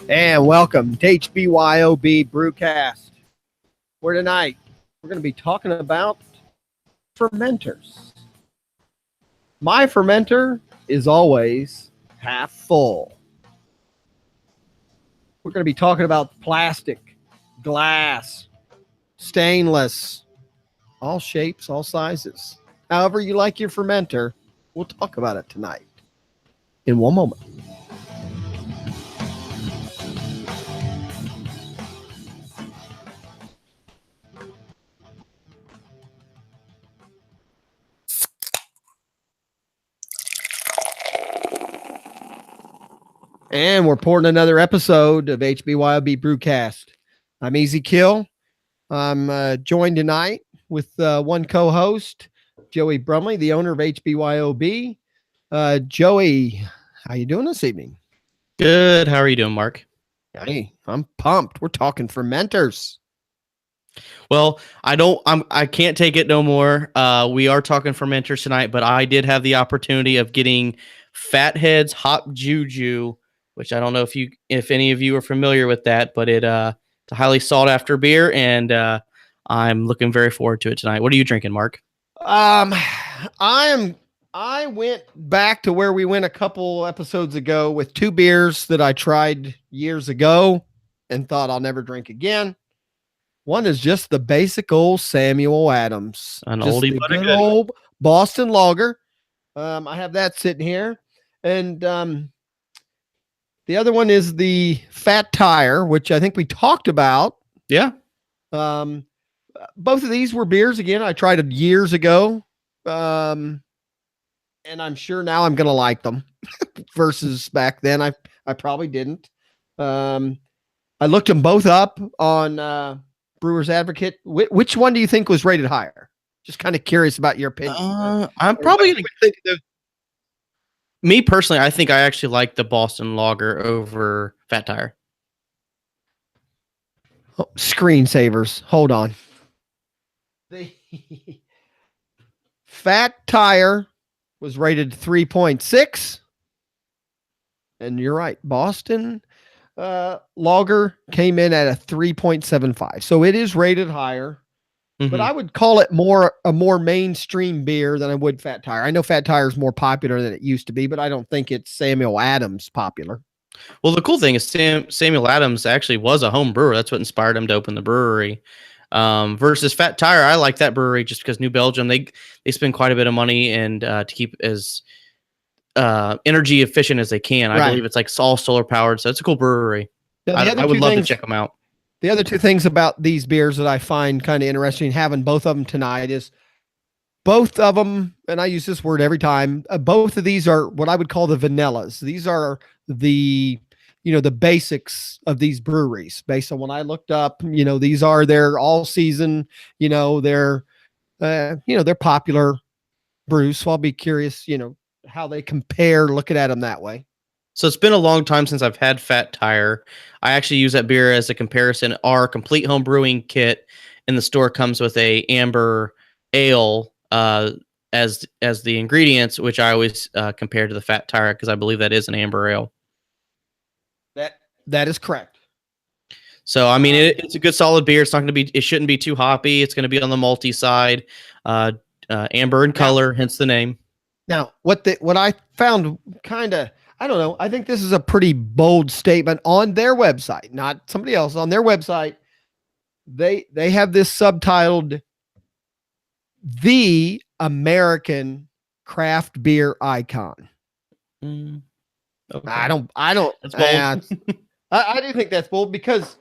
And welcome to HBYOB Brewcast, where tonight we're going to be talking about fermenters. My fermenter is always half full. We're going to be talking about plastic, glass, stainless, all shapes, all sizes. However you like your fermenter, we'll talk about it tonight in one moment. And we're pouring another episode of HBYOB Brewcast. I'm Easy Kill. I'm joined tonight with one co-host, Joey Brumley, the owner of HBYOB. Joey, how you doing this evening? Good. How are you doing, Mark? Hey, I'm pumped. We're talking fermenters. Well, I can't take it no more. We are talking fermenters tonight, but I did have the opportunity of getting Fathead's Hop JuJu, which I don't know if any of you are familiar with that, but it's a highly sought after beer, and I'm looking very forward to it tonight. What are you drinking, Mark? I went back to where we went a couple episodes ago with two beers that I tried years ago and thought I'll never drink again. One is just the basic old Samuel Adams, An just oldie the but a good goodie. old Boston lager. I have that sitting here, and the other one is the Fat Tire, which I think we talked about. Yeah. Both of these were beers again. I tried them years ago. And I'm sure now I'm going to like them versus back then. I probably didn't. I looked them both up on Brewers Advocate. Which one do you think was rated higher? Just kind of curious about your opinion. I'm probably going to think me personally, I think I actually like the Boston Lager over Fat Tire. Oh, screensavers. Hold on. The Fat Tire was rated 3.6. And you're right. Boston Lager came in at a 3.75. So it is rated higher. But I would call it a more mainstream beer than I would Fat Tire. I know Fat Tire is more popular than it used to be, but I don't think it's Samuel Adams popular. Well, the cool thing is Samuel Adams actually was a home brewer. That's what inspired him to open the brewery. Versus Fat Tire, I like that brewery just because New Belgium, they spend quite a bit of money and to keep as energy efficient as they can. I believe it's like all solar powered, so it's a cool brewery. I would love to check them out. The other two things about these beers that I find kind of interesting having both of them tonight is both of them, and I use this word every time, both of these are what I would call the vanillas. These are the basics of these breweries based on when I looked up, these are their all season, they're popular brews. So I'll be curious, how they compare looking at them that way. So it's been a long time since I've had Fat Tire. I actually use that beer as a comparison. Our complete home brewing kit in the store comes with a amber ale as the ingredients, which I always compare to the Fat Tire because I believe that is an amber ale. That is correct. So I mean, it's a good solid beer. It shouldn't be too hoppy. It's going to be on the malty side, amber in color, hence the name. Now, what I found kind of, I don't know, I think this is a pretty bold statement on their website, not somebody else. On their website, they have this subtitled "The American Craft Beer Icon." Okay. I don't. That's bold. I do think that's bold because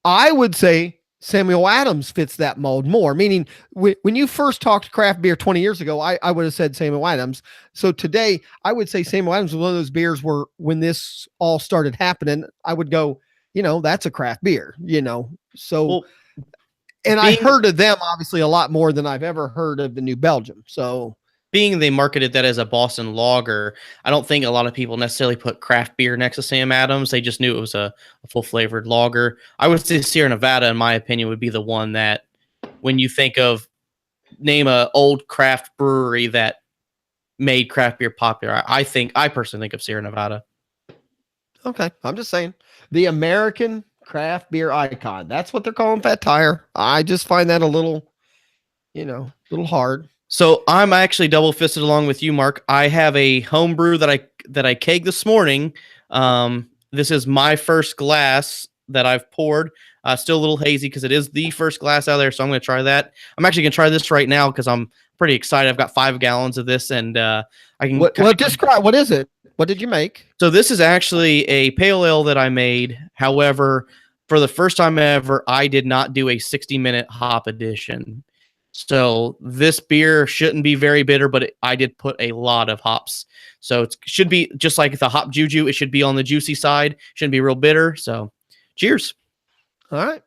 I would say Samuel Adams fits that mold more. Meaning, when you first talked craft beer 20 years ago, I would have said Samuel Adams. So today, I would say Samuel Adams was one of those beers where when this all started happening, I would go, that's a craft beer, So, Well, and I heard of them obviously a lot more than I've ever heard of the New Belgium. So, being they marketed that as a Boston lager, I don't think a lot of people necessarily put craft beer next to Sam Adams. They just knew it was a full flavored lager. I would say Sierra Nevada, in my opinion, would be the one that when you think of name a old craft brewery that made craft beer popular. I personally think of Sierra Nevada. Okay, I'm just saying the American craft beer icon. That's what they're calling Fat Tire. I just find that a little, little hard. So I'm actually double fisted along with you, Mark. I have a homebrew that I kegged this morning. This is my first glass that I've poured. Still a little hazy because it is the first glass out there. So I'm going to try that. I'm actually going to try this right now because I'm pretty excited. I've got 5 gallons of this, and I can. Describe what is it? What did you make? So this is actually a pale ale that I made. However, for the first time ever, I did not do a 60-minute hop addition. So this beer shouldn't be very bitter, but I did put a lot of hops. So it should be just like the hop JuJu. It should be on the juicy side. Shouldn't be real bitter. So cheers. All right.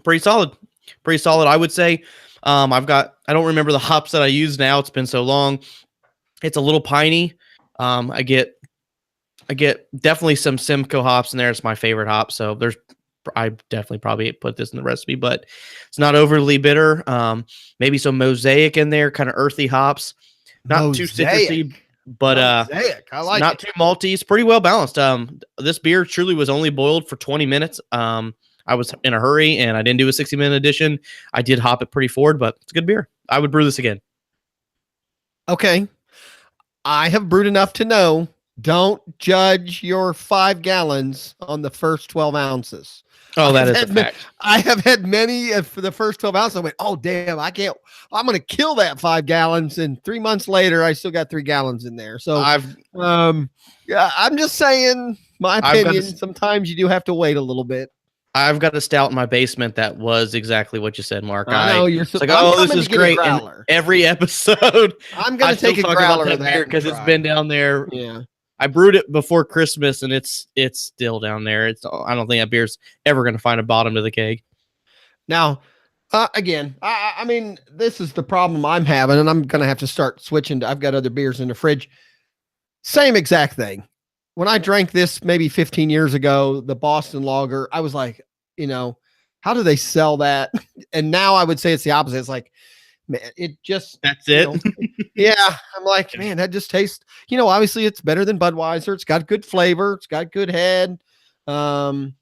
Pretty solid. Pretty solid, I would say. I don't remember the hops that I use now. It's been so long. It's a little piney. I get definitely some Simcoe hops in there. It's my favorite hop. So I definitely probably put this in the recipe, but it's not overly bitter. Maybe some Mosaic in there, kind of earthy hops. Not too citrusy, but Mosaic. I like not too malty. It's pretty well balanced. This beer truly was only boiled for 20 minutes. I was in a hurry and I didn't do a 60-minute addition. I did hop it pretty forward, but it's a good beer. I would brew this again. Okay. I have brewed enough to know don't judge your 5 gallons on the first 12 ounces. Oh, that is a fact. I have had many for the first 12 ounces. I went, oh, damn, I'm going to kill that 5 gallons. And 3 months later, I still got 3 gallons in there. So I'm just saying my opinion. Sometimes you do have to wait a little bit. I've got a stout in my basement that was exactly what you said, Mark. I know you're like, oh, this is great. And every episode, I'm going to take a growler of that because it's been down there. Yeah. I brewed it before Christmas and it's still down there. I don't think that beer's ever going to find a bottom to the keg. Now, again, I mean, this is the problem I'm having, and I'm going to have to start switching. I've got other beers in the fridge. Same exact thing. When I drank this maybe 15 years ago, the Boston Lager, I was like, how do they sell that? And now I would say it's the opposite. It's like, man, that's it. Yeah. I'm like, man, that just tastes, obviously it's better than Budweiser. It's got good flavor. It's got good head. There's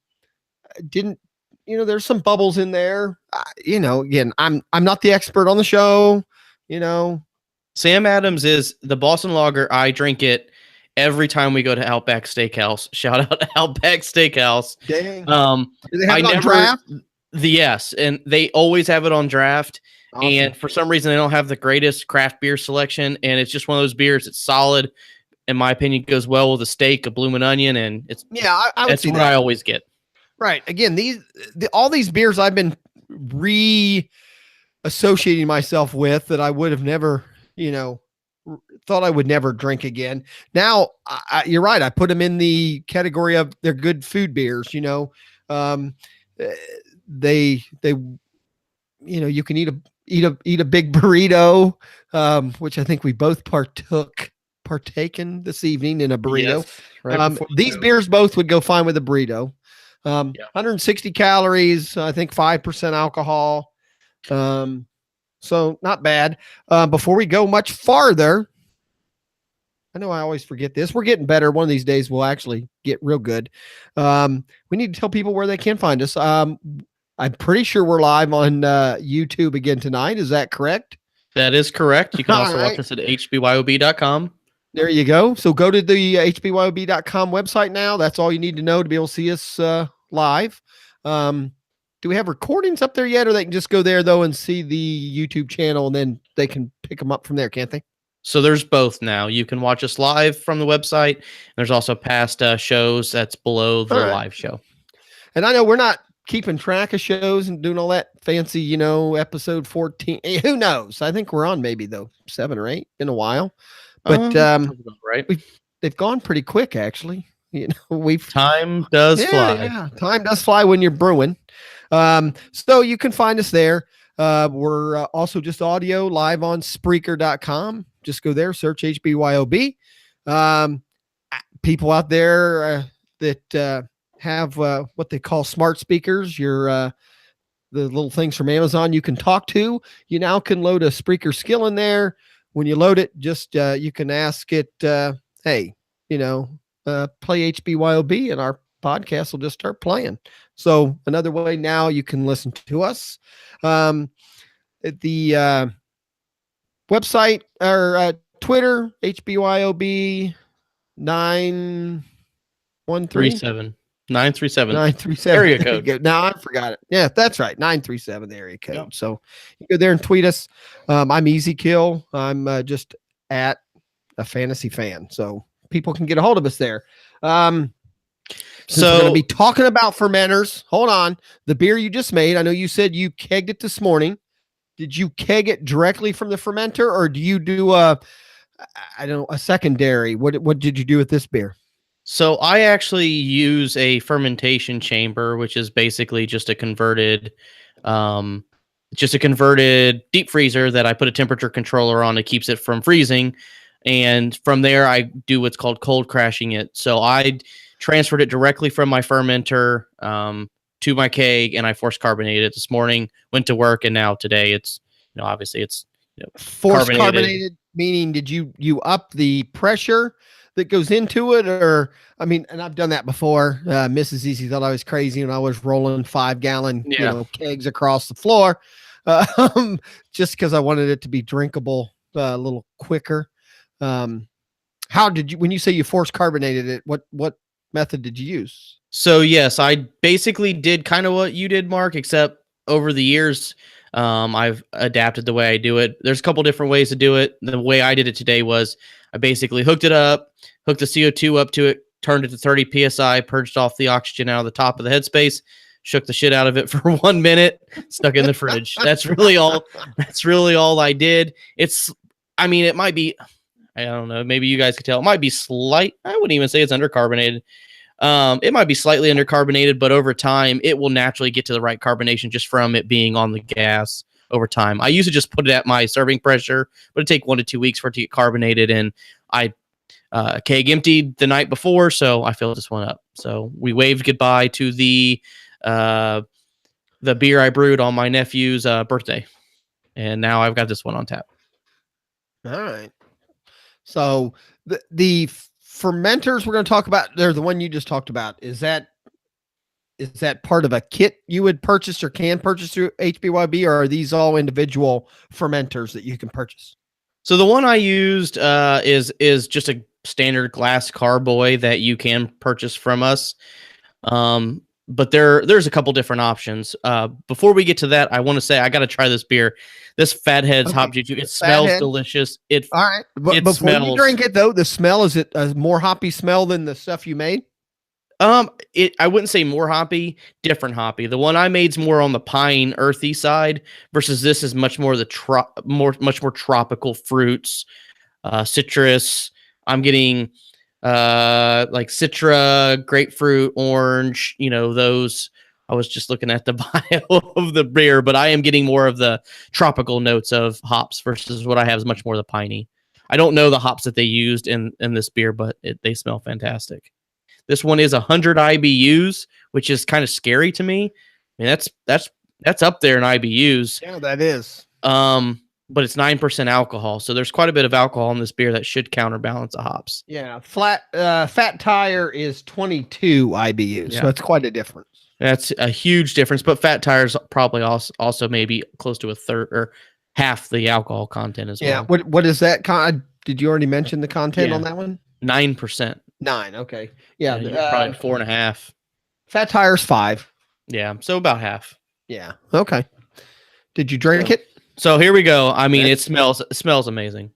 some bubbles in there. Again, I'm not the expert on the show, Sam Adams is the Boston Lager. I drink it every time we go to Outback Steakhouse. Shout out to Outback Steakhouse. Dang. Do they have it on draft? Yes, and they always have it on draft. Awesome. And for some reason, they don't have the greatest craft beer selection. And it's just one of those beers. It's solid, in my opinion. Goes well with a steak, a blooming onion, and it's that's what I always get. Right. Again, all these beers I've been re-associating myself with that I would have never, thought I would never drink again. Now, you're right. I put them in the category of they're good food beers. You can eat a big burrito, which I think we both partaken this evening in a burrito. Yes, right these beers both would go fine with a burrito. 160 calories, I think 5% alcohol. So not bad. Before we go much farther, I know I always forget this. We're getting better. One of these days we'll actually get real good. We need to tell people where they can find us. I'm pretty sure we're live on YouTube again tonight. Is that correct? That is correct. You can also watch us at HBYOB.com. There you go. So go to the HBYOB.com website now. That's all you need to know to be able to see us live. Do we have recordings up there yet, or they can just go there though and see the YouTube channel and then they can pick them up from there, can't they? So there's both now. You can watch us live from the website. There's also past shows that's below the live show. And I know we're not keeping track of shows and doing all that fancy, episode 14. Who knows? I think we're on maybe though 7 or 8 in a while. But right, they've gone pretty quick actually. Time does fly. Yeah, time does fly when you're brewing. So you can find us there. We're also just audio live on Spreaker.com. Just go there, search HBYOB. People out there that have what they call smart speakers, the the little things from Amazon you can talk to. You now can load a Spreaker skill in there. When you load it, just you can ask it, hey, play HBYOB, and our podcast will just start playing. So another way now you can listen to us. The website or Twitter, HBYOB 913 937 area code. Now I forgot it. Yeah, that's right. 937 the area code. Yep. So you go there and tweet us. I'm Easy Kill. I'm just at A Fantasy Fan. So people can get a hold of us there. So we're going to be talking about fermenters. Hold on. The beer you just made. I know you said you kegged it this morning. Did you keg it directly from the fermenter, or do you do a secondary? What did you do with this beer? So I actually use a fermentation chamber, which is basically just a converted deep freezer that I put a temperature controller on that keeps it from freezing. And from there, I do what's called cold crashing it. So I transferred it directly from my fermenter to my keg, and I force carbonated it this morning, went to work, and now today it's, obviously it's force carbonated, meaning did you up the pressure that goes into it? Or, and I've done that before. Mrs. Easy thought I was crazy when I was rolling 5-gallon kegs across the floor, just because I wanted it to be drinkable a little quicker. How did you, when you say you force carbonated it, what method did you use? So yes, I basically did kind of what you did, Mark, except over the years, I've adapted the way I do it. There's a couple different ways to do it. The way I did it today was I basically hooked it up, hooked the CO2 up to it, turned it to 30 PSI, purged off the oxygen out of the top of the headspace, shook the shit out of it for 1 minute, stuck it in the fridge. That's really all I did. It might be, I don't know, maybe you guys could tell. It might be slight. I wouldn't even say it's undercarbonated. It might be slightly undercarbonated, but over time, it will naturally get to the right carbonation just from it being on the gas over time. I used to just put it at my serving pressure, but it'd take 1 to 2 weeks for it to get carbonated, and I keg emptied the night before, so I filled this one up. So we waved goodbye to the beer I brewed on my nephew's birthday, and now I've got this one on tap. All right. So the fermenters we're going to talk about, they're the one you just talked about. Is that part of a kit you would purchase or can purchase through HBYB, or are these all individual fermenters that you can purchase? So the one I used is just a standard glass carboy that you can purchase from us. But there's a couple different options. Before we get to that, I want to say I got to try this beer. This Fathead's Hop JuJu. It smells delicious. All right. But before you drink it, though, the smell, is it a more hoppy smell than the stuff you made? I wouldn't say more hoppy, different hoppy. The one I made's more on the pine, earthy side, versus this is much more much more tropical fruits, citrus. I'm getting like citra, grapefruit, orange, those. I was just looking at the bio of the beer, but I am getting more of the tropical notes of hops versus what I have is much more the piney. I don't know the hops that they used in this beer, but they smell fantastic. This one is 100 IBUs, which is kind of scary to me. I mean, that's up there in IBUs. Yeah, that is. But it's 9% alcohol, so there's quite a bit of alcohol in this beer that should counterbalance the hops. Yeah, Fat Tire is 22 IBUs, so that's quite a difference. That's a huge difference, but Fat Tire's probably also maybe close to a third or half the alcohol content as well. Yeah, what is that? Did you already mention the content on that one? 9%. 9, okay. Yeah, probably 4.5. Fat Tire's 5. Yeah, so about half. Yeah, okay. Did you drink it? So here we go. I mean, it smells amazing.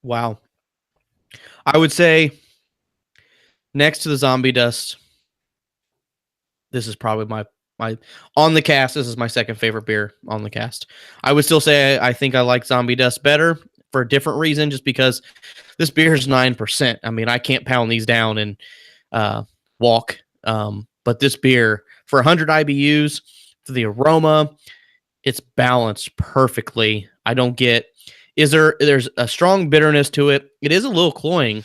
Wow. I would say next to the Zombie Dust, this is probably my on the cast. This is my second favorite beer on the cast. I would still say I think I like Zombie Dust better for a different reason, just because this beer is 9%. I mean, I can't pound these down and walk. But this beer, for 100 IBUs, for the aroma, it's balanced perfectly. I don't get... there's a strong bitterness to it. It is a little cloying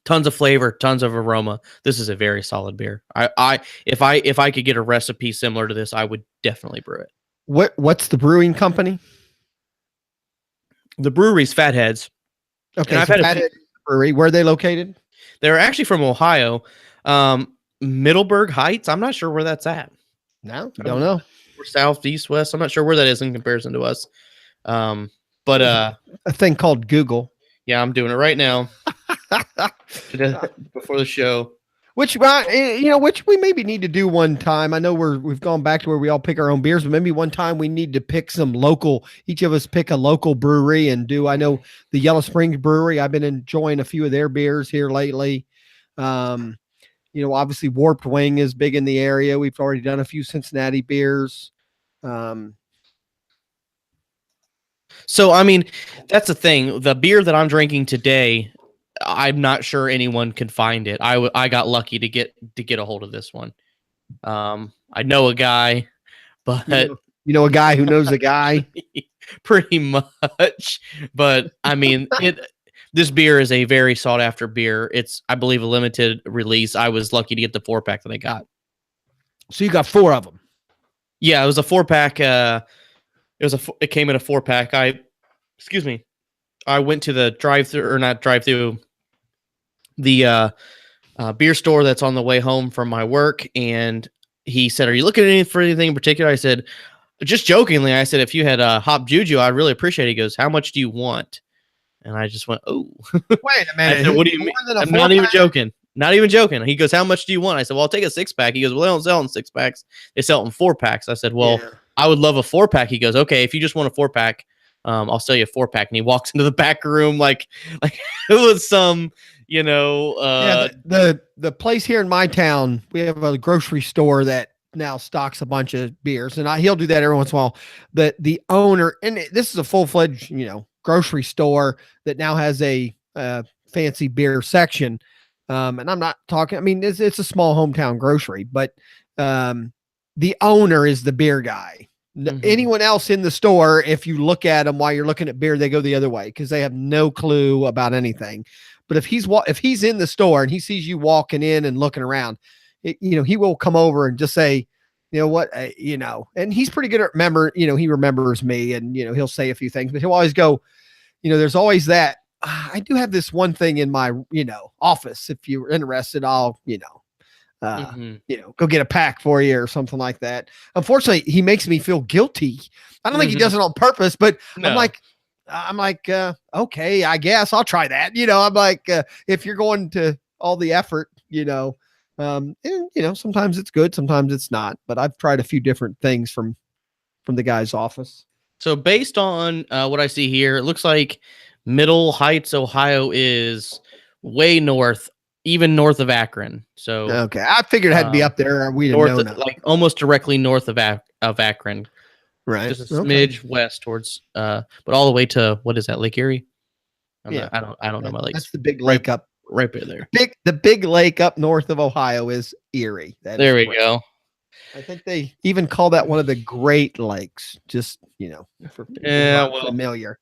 Tons of flavor, tons of aroma. This is a very solid beer. If I could get a recipe similar to this, I would definitely brew it. What's the brewing company? The brewery's Fatheads. Okay, and I've so had Fathead Brewery. Where are they located? They're actually from Ohio, Middleburg Heights. I'm not sure where that's at. No, don't know. We're south, east, west. I'm not sure where that is in comparison to us. But a thing called Google. Yeah, I'm doing it right now before the show. Which we maybe need to do one time. I know we've gone back to where we all pick our own beers, but maybe one time we need to pick some local. Each of us pick a local brewery and do. I know the Yellow Springs Brewery. I've been enjoying a few of their beers here lately. Obviously Warped Wing is big in the area. We've already done a few Cincinnati beers. So, I mean, that's the thing. The beer that I'm drinking today, I'm not sure anyone can find it. I got lucky to get a hold of this one. I know a guy, but you know a guy who knows a guy, pretty much. But I mean, this beer is a very sought after beer. It's, I believe, a limited release. I was lucky to get the 4-pack that I got. So you got 4 of them. Yeah, it was a 4-pack. It came in a 4-pack. I went to the the beer store that's on the way home from my work, and he said, "Are you looking for anything in particular?" I said, just jokingly, I said, "If you had hop JuJu, I'd really appreciate it." He goes, "How much do you want?" And I just went, "Oh, wait a minute. Said, what do you mean?" I'm not even joking. Not even joking. He goes, "How much do you want?" I said, "Well, I'll take a 6-pack." He goes, "Well, they don't sell in 6-packs. They sell in 4-packs." I said, "Well, yeah, I would love a 4-pack." He goes, "Okay, if you just want a 4-pack, I'll sell you a 4-pack." And he walks into the back room like it was some, the place here in my town, we have a grocery store that now stocks a bunch of beers, and he'll do that every once in a while. The owner, and this is a full-fledged, grocery store that now has a fancy beer section. And I'm not talking, I mean, it's a small hometown grocery, but the owner is the beer guy. Mm-hmm. Anyone else in the store, if you look at them while you're looking at beer, they go the other way because they have no clue about anything. But if he's in the store and he sees you walking in and looking around, he will come over and just say, "You know what, and he's pretty good at he remembers me, and he'll say a few things, but he'll always go, there's always that. I do have this one thing in my, office. If you're interested, I'll, go get a pack for you or something like that." Unfortunately, he makes me feel guilty. I don't think he does it on purpose, but no. I'm like, okay, I guess I'll try that. I'm like, if you're going to all the effort, and, sometimes it's good, sometimes it's not, but I've tried a few different things from the guy's office. So based on what I see here, it looks like Middle Heights, Ohio is way north, even north of Akron. So okay, I figured it had to be up there. We didn't know, like almost directly north of Akron, right? Just a smidge west towards, but all the way to, what is that, Lake Erie? I don't know my lakes. That's the big lake right there. The big lake up north of Ohio is Erie. There we go. I think they even call that one of the Great Lakes. Just familiar.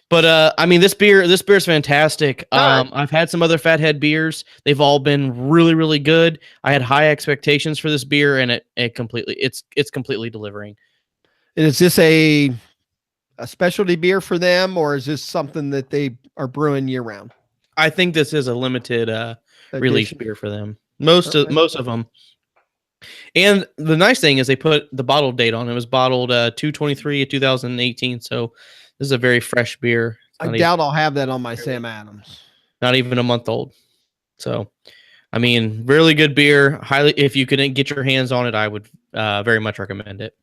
But I mean, this beer's fantastic. I've had some other Fathead beers. They've all been really, really good. I had high expectations for this beer, and it's completely delivering. And is this a specialty beer for them, or is this something that they are brewing year round? I think this is a limited release beer for them. Most of them. And the nice thing is they put the bottle date on. It was bottled 2/23/2018. So this is a very fresh beer. I doubt I'll have that on my Sam Adams. Not even a month old. So, I mean, really good beer. Highly, if you couldn't get your hands on it, I would very much recommend it.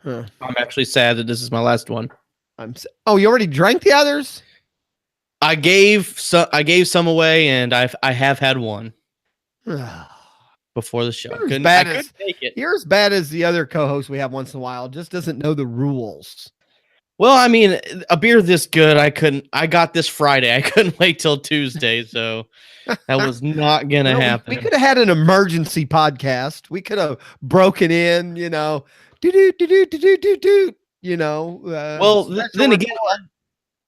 Huh. I'm actually sad that this is my last one. You already drank the others? I gave some away, and I have had one before the show. You're as bad as the other co-host we have once in a while. Just doesn't know the rules. Well, I mean, a beer this good, I got this Friday. I couldn't wait till Tuesday, so that was not going to happen. We could have had an emergency podcast. We could have broken in, Well, then again,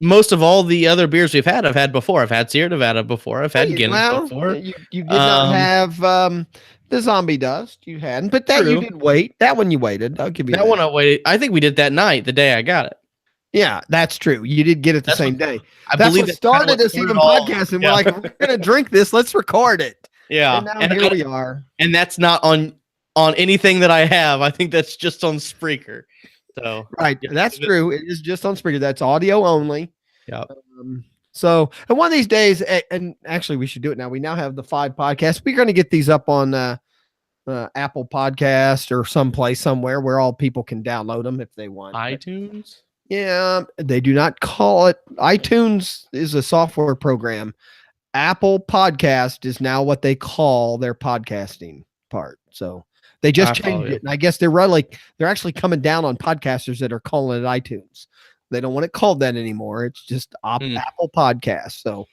most of all the other beers we've had, I've had before. I've had Sierra Nevada before. I've had Guinness before. You did not have the zombie dust. You hadn't, but that you True. did wait. That one you waited. I'll give you That one I waited. I think we did that night, the day I got it. Yeah, that's true. You did get it the same day. I That's believe what started us even podcasting. We're like, if we're gonna drink this, let's record it. Yeah, And now here we are. And that's not on anything that I have. I think that's just on Spreaker. So right, yeah, that's true. It is just on Spreaker. That's audio only. Yeah. So, and one of these days, and actually, we should do it now. We now have the 5 podcasts. We're going to get these up on Apple Podcast or someplace somewhere where all people can download them if they want. iTunes. Yeah, they do not call it. iTunes is a software program. Apple Podcast is now what they call their podcasting part. So they just changed it. And I guess they're actually coming down on podcasters that are calling it iTunes. They don't want it called that anymore. It's just Apple Podcast. So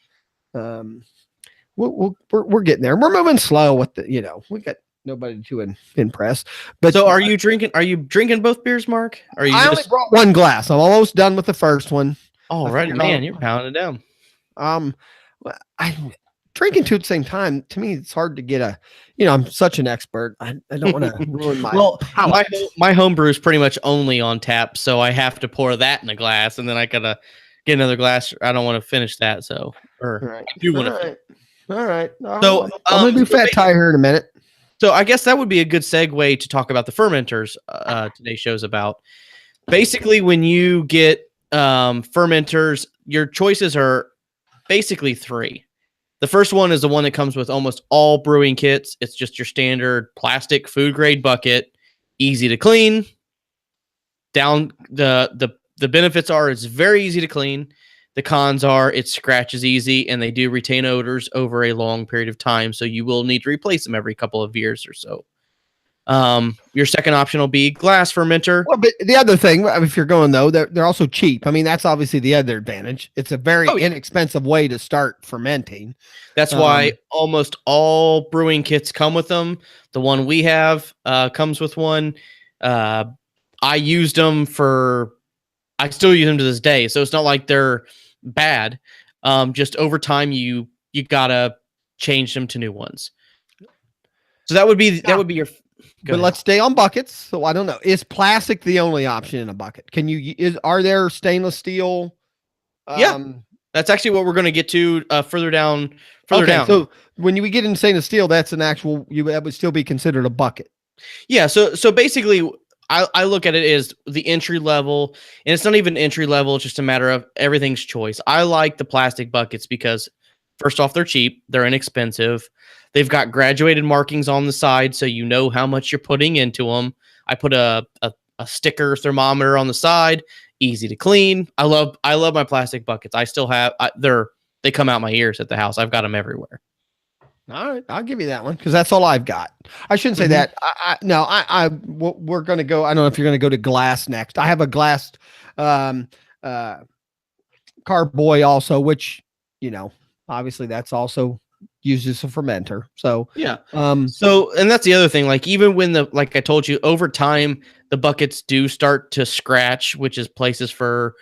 we're getting there. We're moving slow with we got nobody to impress. But so are you drinking both beers, Mark? I only brought one glass. I'm almost done with the first one. Oh, right, man, you're pounding it down. I'm drinking two at the same time. To me, it's hard to get I'm such an expert. I don't want to ruin my my homebrew is pretty much only on tap, so I have to pour that in a glass, and then I gotta get another glass. I don't want to finish that, so I do want to. All right. So I'm gonna do Fat Tire here in a minute. So I guess that would be a good segue to talk about the fermenters today's show's about. Basically, when you get fermenters, your choices are basically 3. The first one is the one that comes with almost all brewing kits. It's just your standard plastic food grade bucket, easy to clean. The benefits are it's very easy to clean. The cons are it scratches easy, and they do retain odors over a long period of time, so you will need to replace them every couple of years or so. Your second option will be glass fermenter. Well, but the other thing, if you're going though, they're also cheap. I mean, that's obviously the other advantage. It's a very inexpensive way to start fermenting. That's why almost all brewing kits come with them. The one we have comes with one. I used them I still use them to this day, so it's not like they're bad. Just over time, you gotta change them to new ones. So that would be your. But let's stay on buckets. So I don't know. Is plastic the only option in a bucket? Are there stainless steel? Yeah, that's actually what we're going to get to further down. Down. So when we get into stainless steel, that's an actual. That would still be considered a bucket. Yeah. So basically, I look at it as the entry level, and it's not even entry level. It's just a matter of everything's choice. I like the plastic buckets because first off, they're cheap. They're inexpensive. They've got graduated markings on the side, so you know how much you're putting into them. I put a sticker thermometer on the side, easy to clean. I love my plastic buckets. I still have they come out my ears at the house. I've got them everywhere. All right, I'll give you that one because that's all I've got. I shouldn't say that. We're gonna go. I don't know if you're gonna go to glass next. I have a glass carboy also, which obviously that's also used as a fermenter. So yeah. So and that's the other thing. Like even when like I told you, over time the buckets do start to scratch, which is places for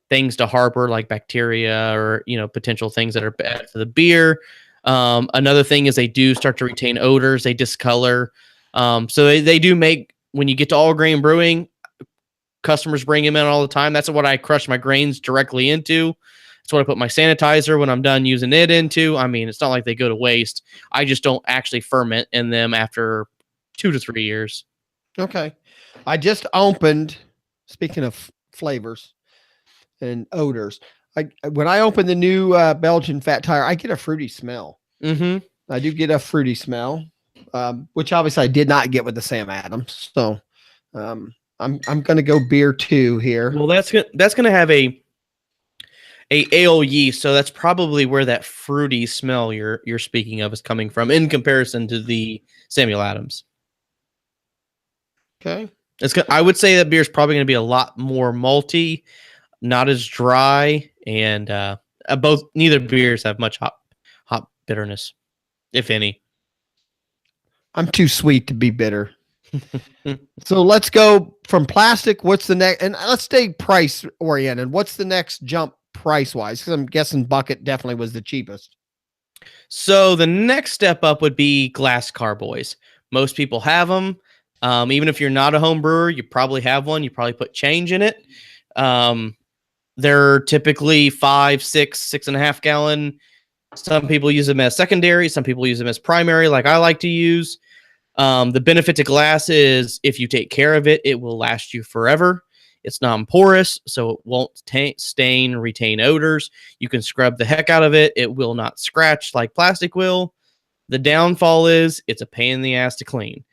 things to harbor like bacteria or potential things that are bad for the beer. Another thing is they do start to retain odors. They discolor. So they do make, when you get to all grain brewing, customers bring them in all the time. That's what I crush my grains directly into. That's what I put my sanitizer when I'm done using it into. I mean, it's not like they go to waste. I just don't actually ferment in them after 2 to 3 years. Okay. I just opened, speaking of flavors and odors, when I open the new Belgian Fat Tire, I get a fruity smell. Mm-hmm. I do get a fruity smell, which obviously I did not get with the Sam Adams. So I'm going to go beer 2 here. Well, that's gonna have a ale yeast, so that's probably where that fruity smell you're speaking of is coming from in comparison to the Samuel Adams. Okay. I would say that beer is probably going to be a lot more malty, not as dry, and neither beers have much hop bitterness, if any. I'm too sweet to be bitter. So let's go from plastic. What's the next? And let's stay price oriented. What's the next jump price wise? Because I'm guessing bucket definitely was the cheapest. So the next step up would be glass carboys. Most people have them. Even if you're not a home brewer, you probably have one. You probably put change in it. They're typically 5, 6, 6.5 gallon. Some people use them as secondary. Some people use them as primary, like I like to use. The benefit to glass is if you take care of it, it will last you forever. It's non-porous, so it won't stain, retain odors. You can scrub the heck out of it. It will not scratch like plastic will. The downfall is it's a pain in the ass to clean.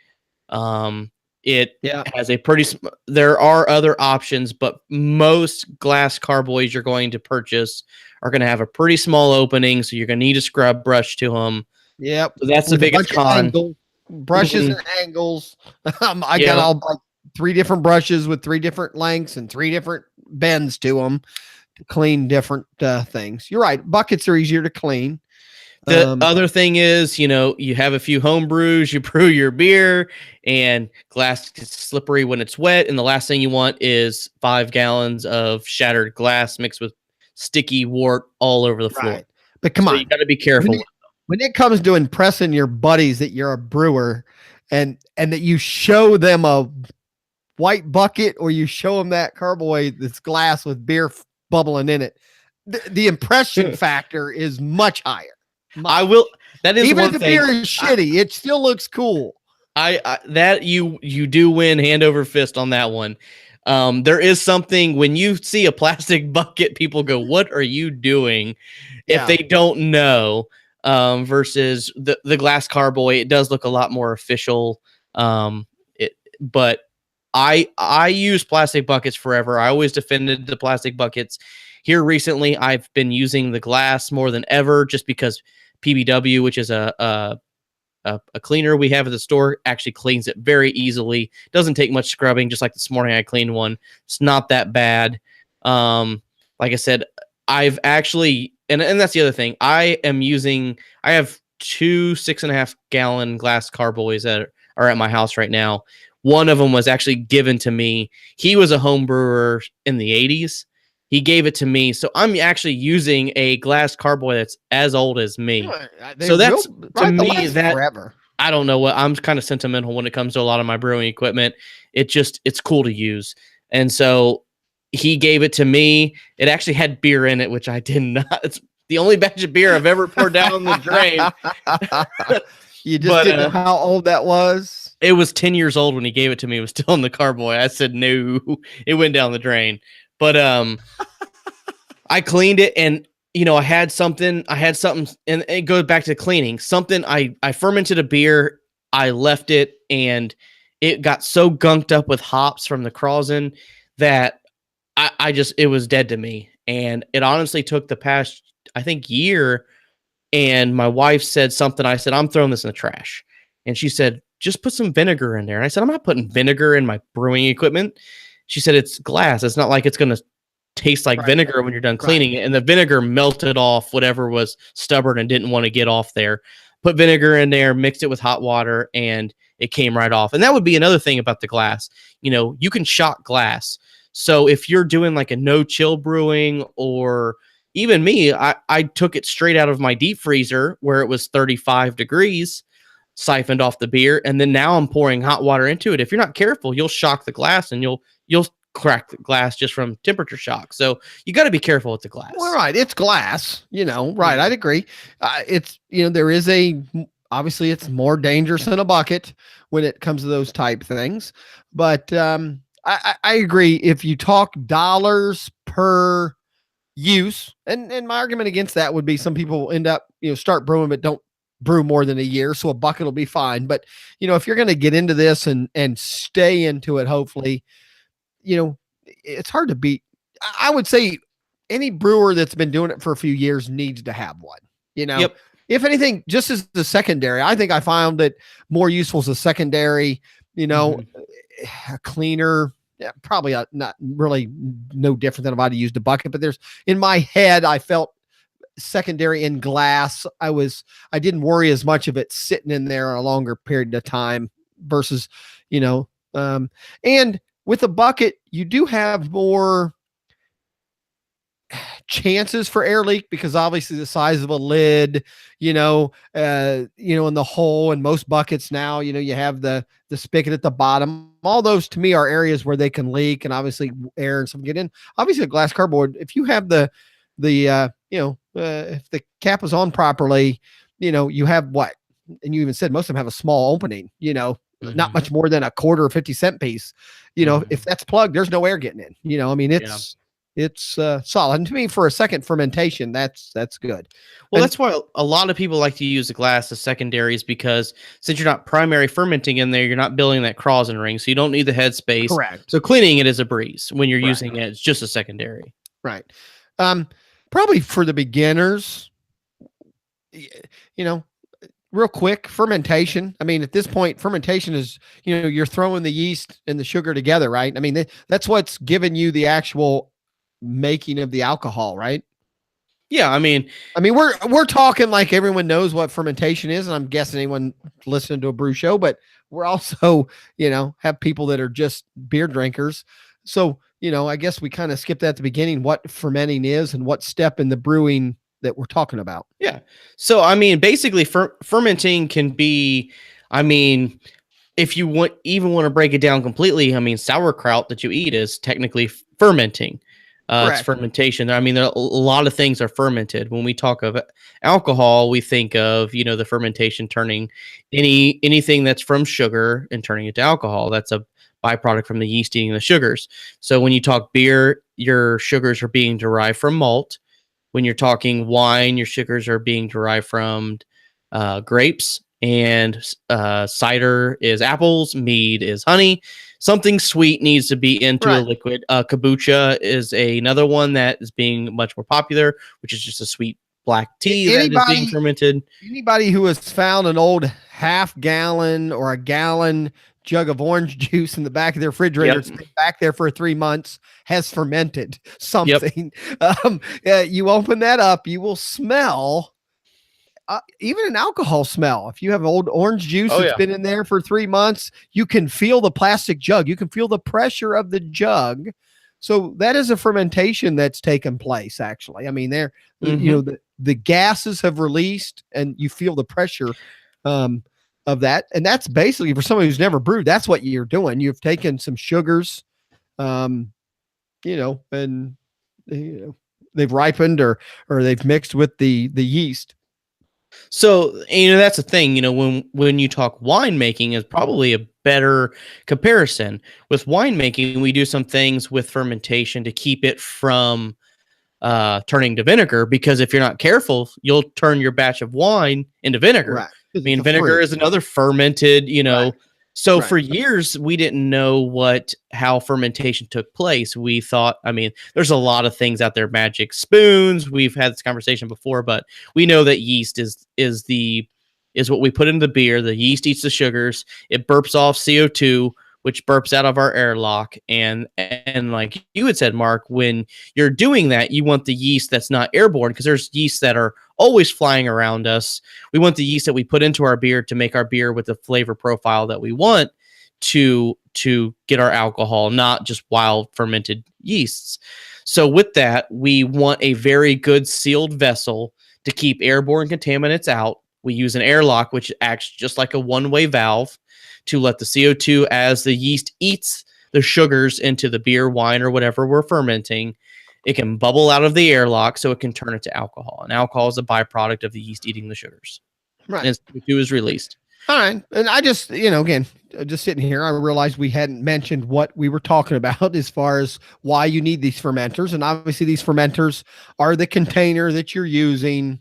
It has a pretty, there are other options, but most glass carboys you're going to purchase are going to have a pretty small opening, so you're going to need a scrub brush to them. Yep. So that's the biggest con. Brushes and angles. I got all like 3 different brushes with 3 different lengths and 3 different bends to them to clean different things. You're right. Buckets are easier to clean. The other thing is, you have a few home brews, you brew your beer, and glass gets slippery when it's wet. And the last thing you want is 5 gallons of shattered glass mixed with sticky wart all over the floor. Right. But come on, you got to be careful. When it comes to impressing your buddies that you're a brewer and that you show them a white bucket or you show them that carboy that's glass with beer bubbling in it, the impression factor is much higher. I will. That is even one if the thing. beer is shitty, it still looks cool. I that you do win hand over fist on that one. There is something when you see a plastic bucket, people go, "What are you doing?" If they don't know. Versus the glass carboy, it does look a lot more official. But I use plastic buckets forever. I always defended the plastic buckets. Here recently, I've been using the glass more than ever, just because PBW, which is a cleaner we have at the store, actually cleans it very easily. Doesn't take much scrubbing. Just like this morning, I cleaned one. It's not that bad. Like I said, I've actually, and that's the other thing. I have 2 6.5 gallon glass carboys that are at my house right now. One of them was actually given to me. He was a home brewer in the 80s. He gave it to me. So I'm actually using a glass carboy that's as old as me. So that's, to me, that forever. I don't know what, I'm kind of sentimental when it comes to a lot of my brewing equipment. It's cool to use. And so he gave it to me. It actually had beer in it, which I did not. It's the only batch of beer I've ever poured down the drain. You just didn't know how old that was? It was 10 years old when he gave it to me. It was still in the carboy. I said, no, it went down the drain. But I cleaned it, and I had something, and it goes back to cleaning. Something I fermented a beer, I left it, and it got so gunked up with hops from the Krausen that it was dead to me. And it honestly took the past, I think, year. And my wife said something. I said, I'm throwing this in the trash. And she said, just put some vinegar in there. And I said, I'm not putting vinegar in my brewing equipment. She said, it's glass. It's not like it's going to taste like vinegar when you're done cleaning it. And the vinegar melted off whatever was stubborn and didn't want to get off there. Put vinegar in there, mixed it with hot water, and it came right off. And that would be another thing about the glass. You can shock glass. So if you're doing like a no chill brewing, or even me, I took it straight out of my deep freezer where it was 35 degrees, siphoned off the beer, and then now I'm pouring hot water into it. If you're not careful, you'll shock the glass, and you'll crack the glass just from temperature shock. So you got to be careful with the glass. Well, right. It's glass, right. I'd agree. It's, there is obviously it's more dangerous than a bucket when it comes to those type things. But I agree. If you talk dollars per use, and my argument against that would be some people end up, start brewing, but don't brew more than a year. So a bucket will be fine. But, if you're going to get into this and stay into it, hopefully, it's hard to beat. I would say any brewer that's been doing it for a few years needs to have one, Yep. If anything, just as the secondary, I think I found it more useful as a secondary, a cleaner, probably not really no different than if I'd used a bucket, but in my head, I felt secondary in glass. I didn't worry as much of it sitting in there a longer period of time versus, you know, and with a bucket, you do have more chances for air leak because obviously the size of a lid, in the hole, and most buckets now, you have the spigot at the bottom. All those to me are areas where they can leak, and obviously air and some get in. Obviously a glass cardboard, if you have if the cap is on properly, you have what, and you even said most of them have a small opening, not much more than a quarter or 50-cent piece. If that's plugged, there's no air getting in. I mean, it's solid. And to me, for a second fermentation, that's good. Well, that's why a lot of people like to use the glass as secondaries, because since you're not primary fermenting in there, you're not building that crossin ring, so you don't need the head space. Correct. So cleaning it is a breeze when you're using it. It's just a secondary. Right. Probably for the beginners, real quick, fermentation. I mean, at this point, fermentation is, you're throwing the yeast and the sugar together, right? I mean, that's what's giving you the actual making of the alcohol, right? Yeah, I mean, we're talking like everyone knows what fermentation is, and I'm guessing anyone listening to a brew show, but we're also, have people that are just beer drinkers. So, I guess we kind of skipped at the beginning what fermenting is and what step in the brewing that we're talking about. Yeah. So, I mean, basically fermenting can be, if you want to break it down completely, sauerkraut that you eat is technically fermenting. It's fermentation. I mean, there are a lot of things are fermented. When we talk of alcohol, we think of, the fermentation turning anything that's from sugar and turning it to alcohol. That's a byproduct from the yeast eating the sugars. So when you talk beer, your sugars are being derived from malt. When you're talking wine, your sugars are being derived from grapes, and cider is apples, mead is honey. Something sweet needs to be into a liquid. Kombucha is another one that is being much more popular, which is just a sweet black tea that is being fermented. Anybody who has found an old half-gallon or a gallon jug of orange juice in the back of their refrigerator, it's been back there for 3 months, has fermented something. You open that up, you will smell even an alcohol smell. If you have old orange juice that's been in there for 3 months, you can feel the plastic jug. You can feel the pressure of the jug. So that is a fermentation that's taken place, actually. I mean, the gases have released, and you feel the pressure of that. And that's basically, for somebody who's never brewed, that's what you're doing. You've taken some sugars, and they've ripened or they've mixed with the yeast. So, that's the thing, when you talk winemaking is probably a better comparison. With winemaking, we do some things with fermentation to keep it from turning to vinegar, because if you're not careful, you'll turn your batch of wine into vinegar. Right. Vinegar is another fermented, So for years, we didn't know how fermentation took place. We thought, there's a lot of things out there, magic spoons. We've had this conversation before, but we know that yeast is what we put into the beer. The yeast eats the sugars. It burps off CO2, which burps out of our airlock. And like you had said, Mark, when you're doing that, you want the yeast that's not airborne, because there's yeast that are always flying around us. We want the yeast that we put into our beer to make our beer with the flavor profile that we want to get our alcohol, not just wild fermented yeasts. So with that, we want a very good sealed vessel to keep airborne contaminants out. We use an airlock, which acts just like a one-way valve to let the CO2, as the yeast eats the sugars into the beer, wine, or whatever we're fermenting, it can bubble out of the airlock so it can turn it to alcohol. And alcohol is a byproduct of the yeast eating the sugars. Right. And CO2 is released. All right. And I just, again, just sitting here, I realized we hadn't mentioned what we were talking about as far as why you need these fermenters. And obviously these fermenters are the container that you're using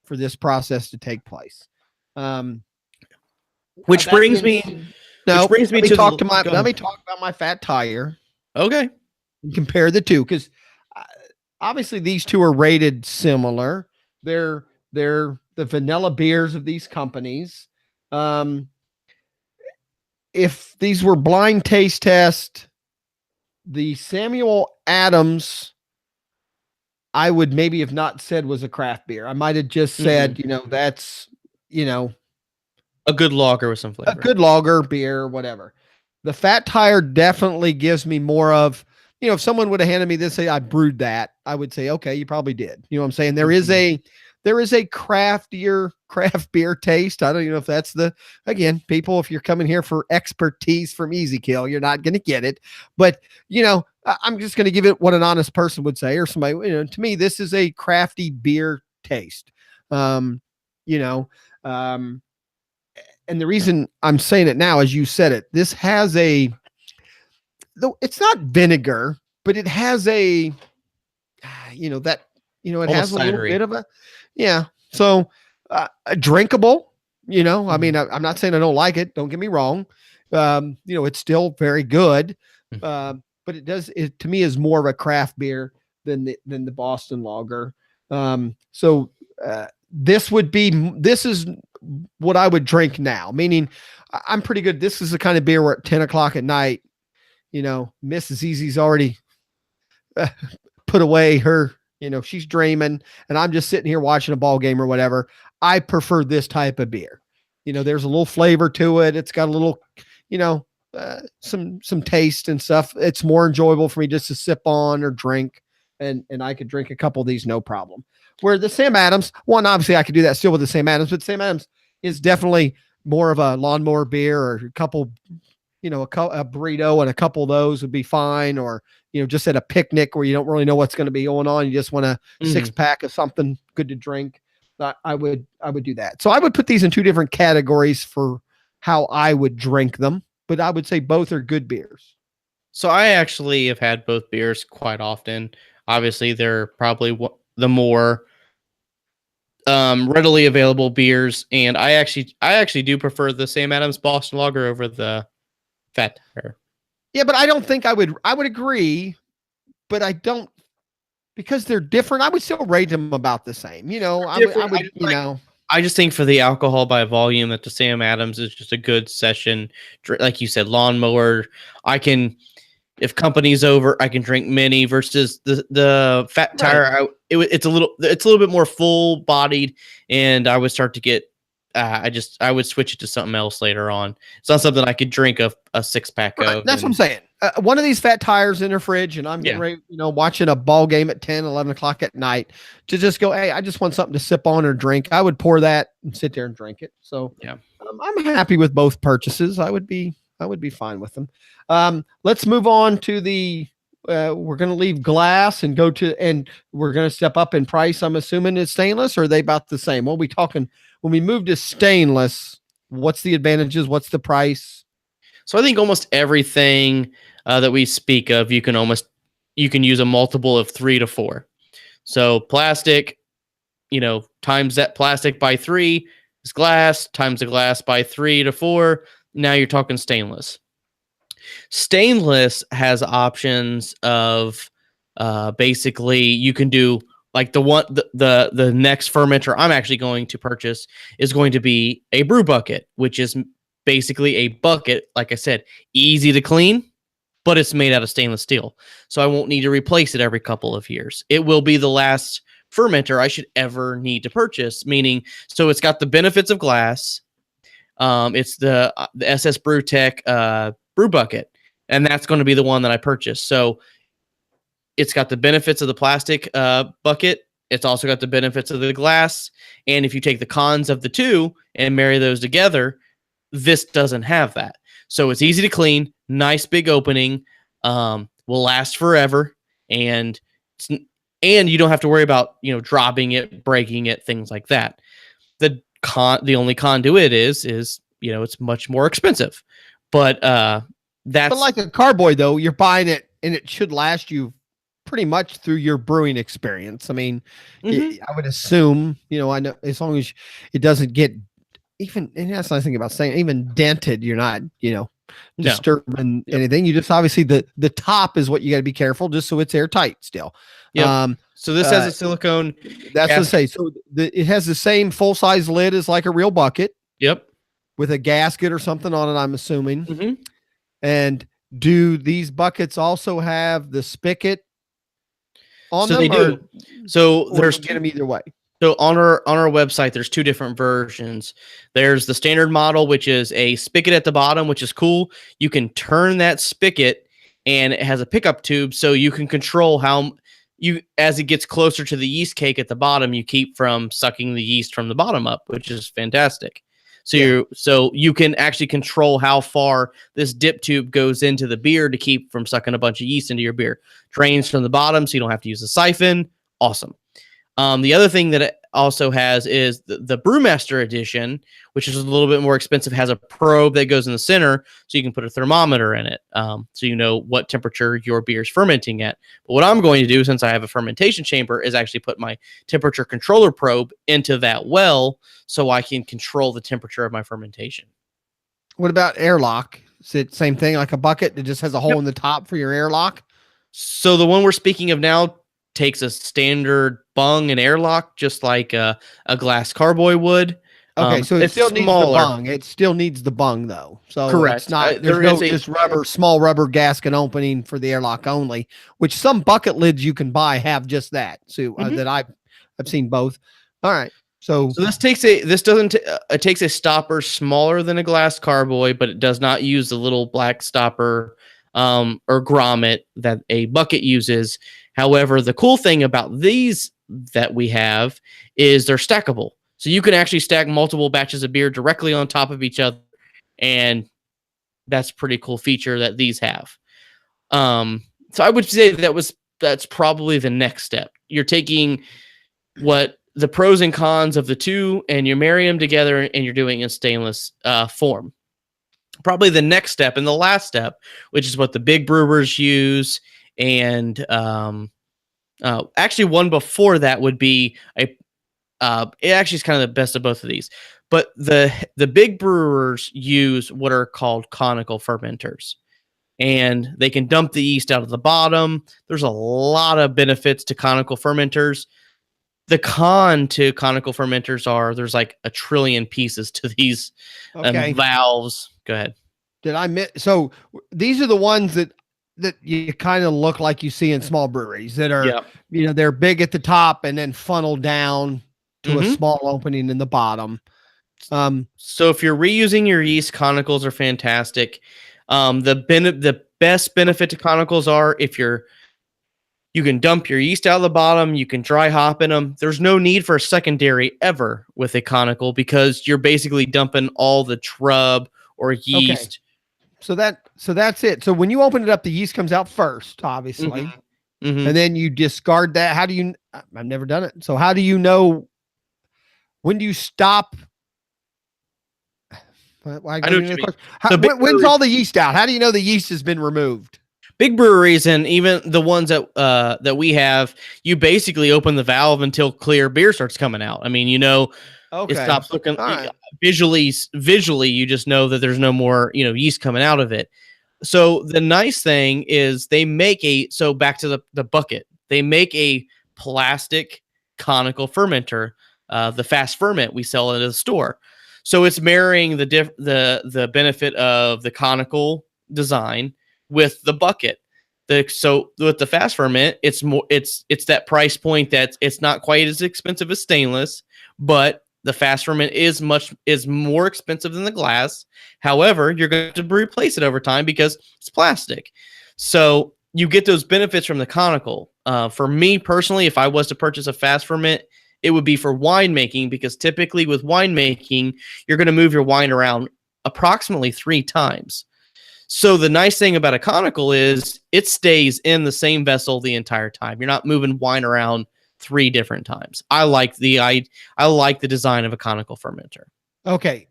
for this process to take place. Which brings me to let me talk about my fat tire. Okay. And compare the two, because obviously these two are rated similar. They're the vanilla beers of these companies. If these were blind taste test, the Samuel Adams, I would maybe have not said was a craft beer. I might have just said, that's, A good lager with some flavor. A good lager, beer, whatever. The Fat Tire definitely gives me more of, if someone would have handed me this, say I brewed that, I would say, okay, you probably did. You know what I'm saying? There is a craft beer taste. I don't know if that's again, people, if you're coming here for expertise from Easy Kill, you're not going to get it. But, I'm just going to give it what an honest person would say, or somebody, to me, this is a crafty beer taste. And the reason I'm saying it now, as you said it, this has it's not vinegar, but it has it Almost has a little cidery. bit of so drinkable, I mean, I'm not saying I don't like it. Don't get me wrong. It's still very good. But it to me is more of a craft beer than the Boston Lager. This is what I would drink now, meaning I'm pretty good. This is the kind of beer where at 10 o'clock at night, Mrs. Easy's already put away her, she's dreaming, and I'm just sitting here watching a ball game or whatever. I prefer this type of beer. There's a little flavor to it. It's got a little, some taste and stuff. It's more enjoyable for me just to sip on or drink, and I could drink a couple of these no problem. Where the Sam Adams one, obviously I could do that still with the Sam Adams, but Sam Adams is definitely more of a lawnmower beer, or a couple, a burrito and a couple of those would be fine. Or, just at a picnic where you don't really know what's going to be going on. You just want a 6-pack of something good to drink. I would do that. So I would put these in two different categories for how I would drink them, but I would say both are good beers. So I actually have had both beers quite often. Obviously, they're probably the more readily available beers, and I actually do prefer the Sam Adams Boston Lager over the Fat Tire. Yeah, but I don't think I would agree, but I don't, because they're different. I would still rate them about the same. I just think for the alcohol by volume that the Sam Adams is just a good session. Like you said, lawnmower. If company's over, I can drink many, versus the Fat Tire. Right. It's a little bit more full bodied, and I would start to get. I would switch it to something else later on. It's not something I could drink a 6-pack of. That's what I'm saying. One of these Fat Tires in the fridge, and I'm getting ready, watching a ball game at 10, 11 o'clock at night, to just go, hey, I just want something to sip on or drink. I would pour that and sit there and drink it. So yeah, I'm happy with both purchases. I would be fine with them. Let's move on to we're going to leave glass and and we're going to step up in price. I'm assuming it's stainless, or are they about the same? We'll be talking when we move to stainless. What's the advantages? What's the price? So I think almost everything that we speak of, you can use a multiple of 3 to 4. So plastic, times that plastic by 3 is glass, times the glass by 3 to 4. Now you're talking stainless. Stainless has options of basically you can do like the next fermenter I'm actually going to purchase is going to be a brew bucket, which is basically a bucket, like I said, easy to clean, but it's made out of stainless steel. So I won't need to replace it every couple of years. It will be the last fermenter I should ever need to purchase, meaning, so it's got the benefits of glass. It's the SS Brew Tech brew bucket, and that's going to be the one that I purchased. So it's got the benefits of the plastic bucket. It's also got the benefits of the glass. And if you take the cons of the two and marry those together, this doesn't have that. So it's easy to clean, nice big opening, will last forever, and you don't have to worry about dropping it, breaking it, things like that. The only con to it is it's much more expensive, but like a carboy though, you're buying it and it should last you pretty much through your brewing experience. I mean, I would assume, I know, as long as it doesn't get even, and that's the nice thing about saying, even dented, you're not, disturbing anything. You just, obviously the top is what you got to be careful, just so it's airtight still. Yeah. So this has a silicone. That's what I say. So it has the same full-size lid as like a real bucket. Yep. With a gasket or something on it, I'm assuming. Mm-hmm. And do these buckets also have the spigot on them? They do. So there's get them either way. So on our website, there's two different versions. There's the standard model, which is a spigot at the bottom, which is cool. You can turn that spigot, and it has a pickup tube, so you can control how you, as it gets closer to the yeast cake at the bottom, you keep from sucking the yeast from the bottom up, which is fantastic. So you can actually control how far this dip tube goes into the beer to keep from sucking a bunch of yeast into your beer. Drains from the bottom, so you don't have to use a siphon. Awesome. The other thing that it also has is the Brewmaster edition, which is a little bit more expensive, has a probe that goes in the center, so you can put a thermometer in it, so you know what temperature your beer is fermenting at. But what I'm going to do, since I have a fermentation chamber, is actually put my temperature controller probe into that well, so I can control the temperature of my fermentation. What about airlock? Is it same thing, like a bucket that just has a hole in the top for your airlock? So the one we're speaking of now takes a standard bung and airlock, just like a glass carboy would. Okay, so it still needs the bung. It still needs the bung, though. So correct. It's not. There's no just small rubber gasket opening for the airlock only, which some bucket lids you can buy have just that. So that I've seen both. All right. So it takes a stopper smaller than a glass carboy, but it does not use the little black stopper or grommet that a bucket uses. However, the cool thing about these that we have is they're stackable. So you can actually stack multiple batches of beer directly on top of each other, and that's a pretty cool feature that these have. So I would say that's probably the next step. You're taking what the pros and cons of the two, and you marry them together, and you're doing in stainless form. Probably the next step and the last step, which is what the big brewers use, and actually one before that would be it actually is kind of the best of both of these. But the big brewers use what are called conical fermenters, and they can dump the yeast out of the bottom. There's a lot of benefits to conical fermenters. The con to conical fermenters are there's like a trillion pieces to these valves. Go ahead. Did I miss? So these are the ones that you kind of look like you see in small breweries that are, they're big at the top and then funnel down to a small opening in the bottom. So if you're reusing your yeast, conicals are fantastic. The best benefit to conicals are if you can dump your yeast out of the bottom, you can dry hop in them. There's no need for a secondary ever with a conical because you're basically dumping all the trub or yeast. Okay. So that's it. So when you open it up, the yeast comes out first, obviously, and then you discard that. How do you? I've never done it. So how do you know? When do you stop? When's all the yeast out? How do you know the yeast has been removed? Big breweries and even the ones that we have, you basically open the valve until clear beer starts coming out. I mean, it stops looking visually. You just know that there's no more, yeast coming out of it. So the nice thing is they make back to the bucket. They make a plastic conical fermenter, the fast ferment we sell at the store. So it's marrying the benefit of the conical design with the bucket. So with the fast ferment, it's that price point that it's not quite as expensive as stainless, but the fast ferment is more expensive than the glass. However, you're going to replace it over time because it's plastic. So you get those benefits from the conical. For me personally, if I was to purchase a fast ferment, it would be for winemaking because typically with winemaking, you're going to move your wine around approximately 3 times. So the nice thing about a conical is it stays in the same vessel the entire time. You're not moving wine around 3 different times. I like the design of a conical fermenter. Okay.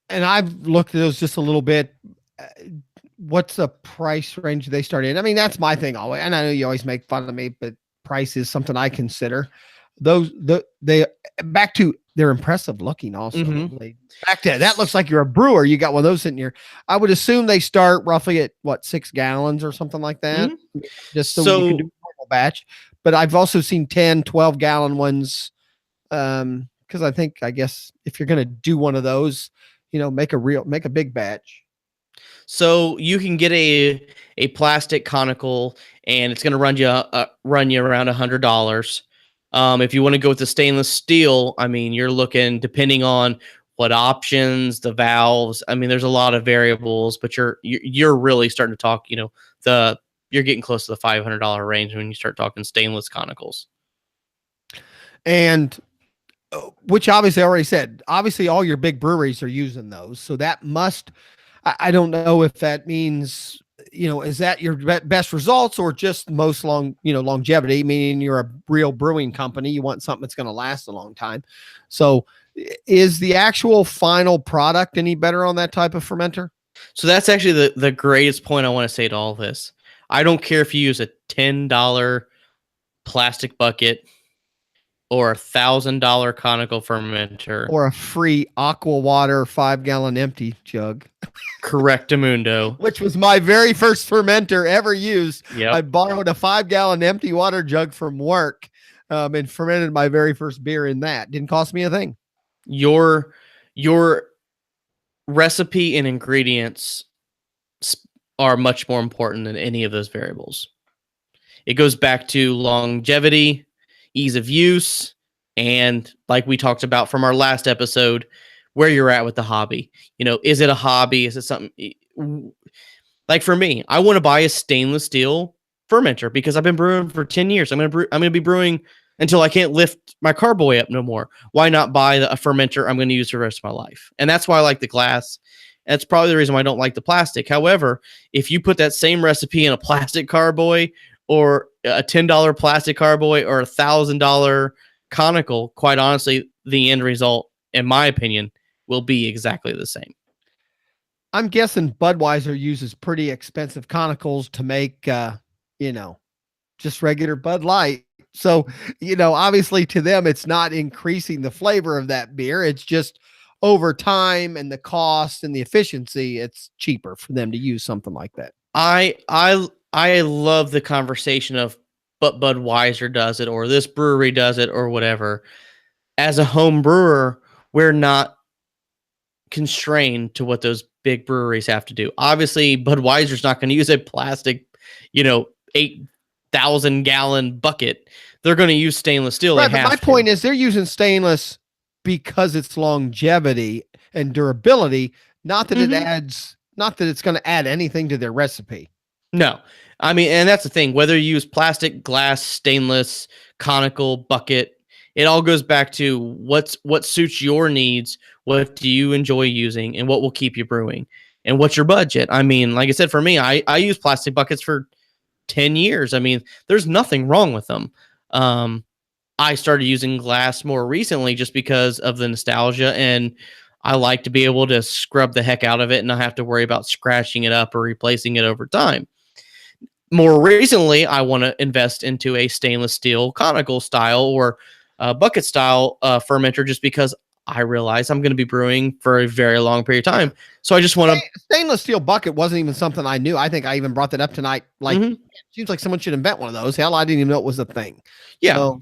And I've looked at those just a little bit. What's the price range they start in? I mean, that's my thing always. And I know you always make fun of me, but price is something I consider. They're impressive looking also. Back to that looks like you're a brewer. You got one of those sitting here. I would assume they start roughly at 6 gallons or something like that. Just so you can do a normal batch. But I've also seen 10, 12 gallon ones. Because I guess if you're going to do one of those, make a big batch. So you can get a plastic conical and it's going to run you around $100. If you want to go with the stainless steel, I mean, you're looking depending on what options, the valves. I mean, there's a lot of variables, but you're really starting to talk. You're getting close to the $500 range when you start talking stainless conicals. And which obviously I already said, obviously all your big breweries are using those. So that must, I don't know if that means, is that your best results or just most longevity, meaning you're a real brewing company. You want something that's going to last a long time. So is the actual final product any better on that type of fermenter? So that's actually the greatest point I want to say to all this. I don't care if you use a $10 plastic bucket or $1,000 conical fermenter. Or a free aqua water 5-gallon empty jug. Correctamundo. Which was my very first fermenter ever used. Yep. I borrowed a 5-gallon empty water jug from work and fermented my very first beer in that. Didn't cost me a thing. Your recipe and ingredients are much more important than any of those variables. It goes back to longevity, ease of use, and like we talked about from our last episode, where you're at with the hobby. Is it a hobby? Is it something like for me? I want to buy a stainless steel fermenter because I've been brewing for 10 years. I'm going to be brewing until I can't lift my carboy up no more. Why not buy a fermenter I'm going to use for the rest of my life? And that's why I like the glass. That's probably the reason why I don't like the plastic. However, if you put that same recipe in a plastic carboy or a $10 plastic carboy or $1,000 conical, quite honestly, the end result, in my opinion, will be exactly the same. I'm guessing Budweiser uses pretty expensive conicals to make, just regular Bud Light. So, obviously to them, it's not increasing the flavor of that beer. It's just over time and the cost and the efficiency, it's cheaper for them to use something like that. I love the conversation of, but Budweiser does it, or this brewery does it, or whatever. As a home brewer, we're not constrained to what those big breweries have to do. Obviously, Budweiser's not going to use a plastic, 8,000-gallon bucket. They're going to use stainless steel. Right, but my point is they're using stainless because it's longevity and durability, not that it's going to add anything to their recipe. No. I mean, and that's the thing, whether you use plastic, glass, stainless, conical, bucket, it all goes back to what suits your needs, what do you enjoy using, and what will keep you brewing, and what's your budget. I mean, like I said, for me, I use plastic buckets for 10 years. I mean, there's nothing wrong with them. I started using glass more recently just because of the nostalgia, and I like to be able to scrub the heck out of it and not have to worry about scratching it up or replacing it over time. More recently, I want to invest into a stainless steel conical style or bucket style fermenter just because I realize I'm going to be brewing for a very long period of time. So I just want to... Stainless steel bucket wasn't even something I knew. I think I even brought that up tonight. Like, It seems like someone should invent one of those. Hell, I didn't even know it was a thing. Yeah. So,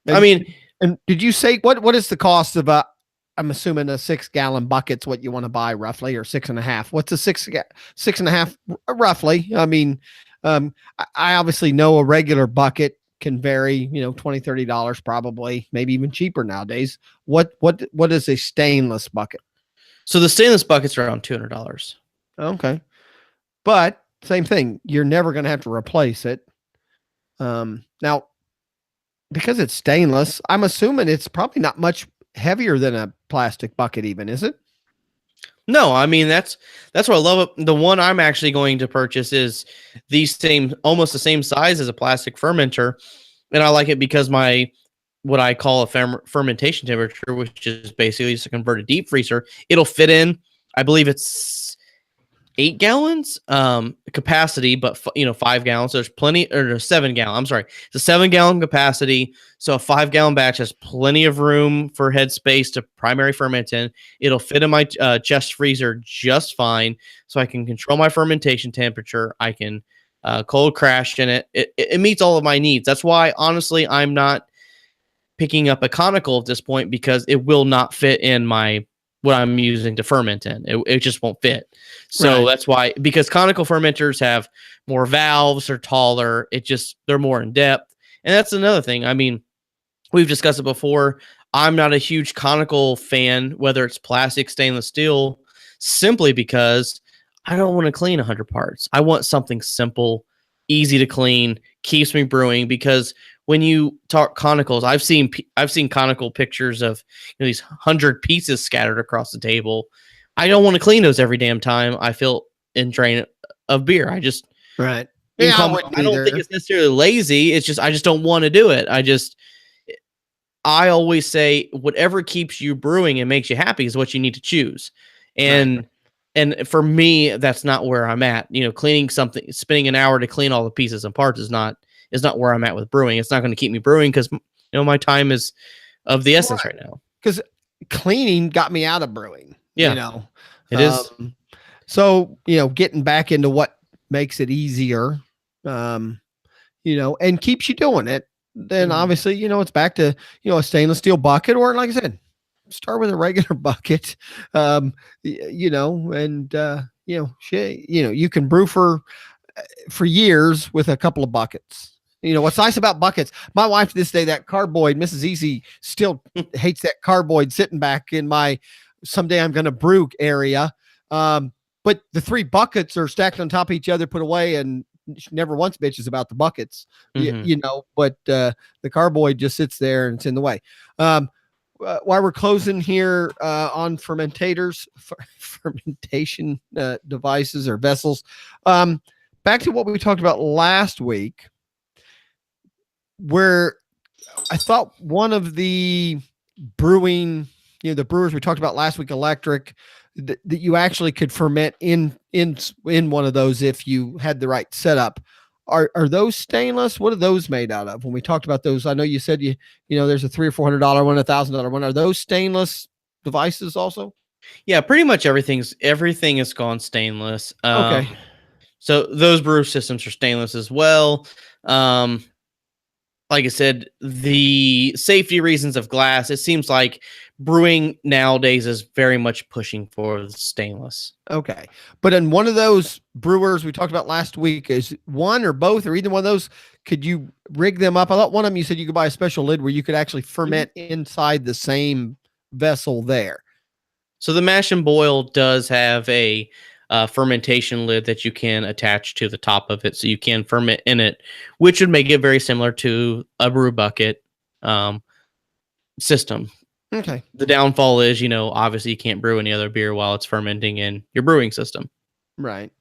and did you say, what is the cost of I'm assuming a 6-gallon bucket's what you want to buy roughly, or 6.5? What's a 6.5 roughly? I mean, I obviously know a regular bucket can vary, $20, $30 probably, maybe even cheaper nowadays. What is a stainless bucket? So the stainless buckets are around $200. Okay. But same thing, you're never going to have to replace it. Now, because it's stainless, I'm assuming it's probably not much heavier than a plastic bucket even, is it? No, I mean, that's what I love. The one I'm actually going to purchase is almost the same size as a plastic fermenter. And I like it because what I call a fermentation temperature, which is basically just a converted deep freezer, it'll fit in, I believe it's 8 gallons capacity, but 5 gallons. There's plenty, or 7 gallon. I'm sorry. It's a 7-gallon capacity. So a 5-gallon batch has plenty of room for headspace to primary ferment in. It'll fit in my chest freezer just fine. So I can control my fermentation temperature. I can cold crash in it. It meets all of my needs. That's why, honestly, I'm not picking up a conical at this point because it will not fit in what I'm using to ferment in. It just won't fit. So That's why, because conical fermenters have more valves, they're taller, they're more in depth. And that's another thing. I mean, we've discussed it before. I'm not a huge conical fan, whether it's plastic, stainless steel, simply because I don't want to clean 100 parts. I want something simple, easy to clean, keeps me brewing. Because when you talk conicals, I've seen conical pictures of these 100 pieces scattered across the table. I don't want to clean those every damn time I feel in drain of beer. I just Right. you Yeah, can I call me- wouldn't I don't think either. it's necessarily lazy. It's just I just don't want to do it. I always say whatever keeps you brewing and makes you happy is what you need to choose. And and for me, that's not where I'm at. Cleaning something, spending an hour to clean all the pieces and parts is not where I'm at with brewing. It's not going to keep me brewing because my time is of the essence right now. Because cleaning got me out of brewing. Yeah, it is. So, getting back into what makes it easier, and keeps you doing it, then obviously, it's back to, a stainless steel bucket, or like I said, start with a regular bucket, and, you can brew for years with a couple of buckets. What's nice about buckets, my wife to this day, that cardboard, Mrs. Easy still hates that cardboard sitting back in my someday I'm going to brew area. But the 3 buckets are stacked on top of each other, put away, and she never once bitches about the buckets, but the cardboard just sits there and it's in the way. While we're closing here on fermentation devices or vessels, back to what we talked about last week, where I thought one of the brewing, the brewers we talked about last week, electric, that you actually could ferment in one of those if you had the right setup. Are those stainless? What are those made out of? When we talked about those, I know you said there's a $300 or $400 one, $1,000 one. Are those stainless devices also? Yeah, pretty much everything is gone stainless. Okay. So those brew systems are stainless as well. Like I said, the safety reasons of glass, it seems like brewing nowadays is very much pushing for stainless. Okay. But in one of those brewers we talked about last week, is one or both or either one of those, could you rig them up? I thought one of them, you said you could buy a special lid where you could actually ferment inside the same vessel there. So the mash and boil does have a fermentation lid that you can attach to the top of it, so you can ferment in it, which would make it very similar to a brew bucket system. Okay. The downfall is, obviously you can't brew any other beer while it's fermenting in your brewing system. Right.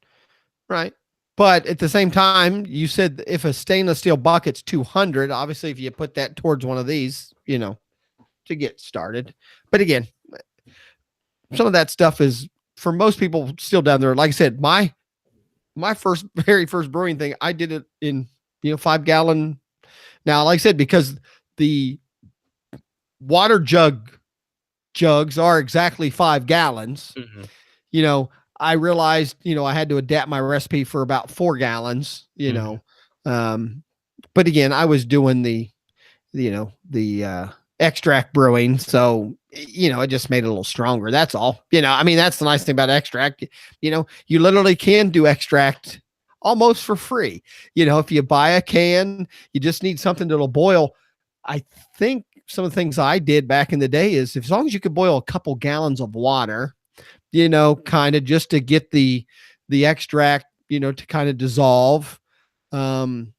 But at the same time, you said if a stainless steel bucket's 200, obviously if you put that towards one of these, to get started. But again, some of that stuff is, for most people, still down there. Like I said, my very first brewing thing, I did it in 5-gallon. Now, like I said, because the water jugs are exactly 5 gallons. I realized I had to adapt my recipe for about 4 gallons. But again, I was doing the extract brewing, so it just made it a little stronger. That's all. That's the nice thing about extract. You literally can do extract almost for free. If you buy a can, you just need something that'll boil. I think some of the things I did back in the day is, as long as you could boil a couple gallons of water, kind of just to get the extract, to kind of dissolve. And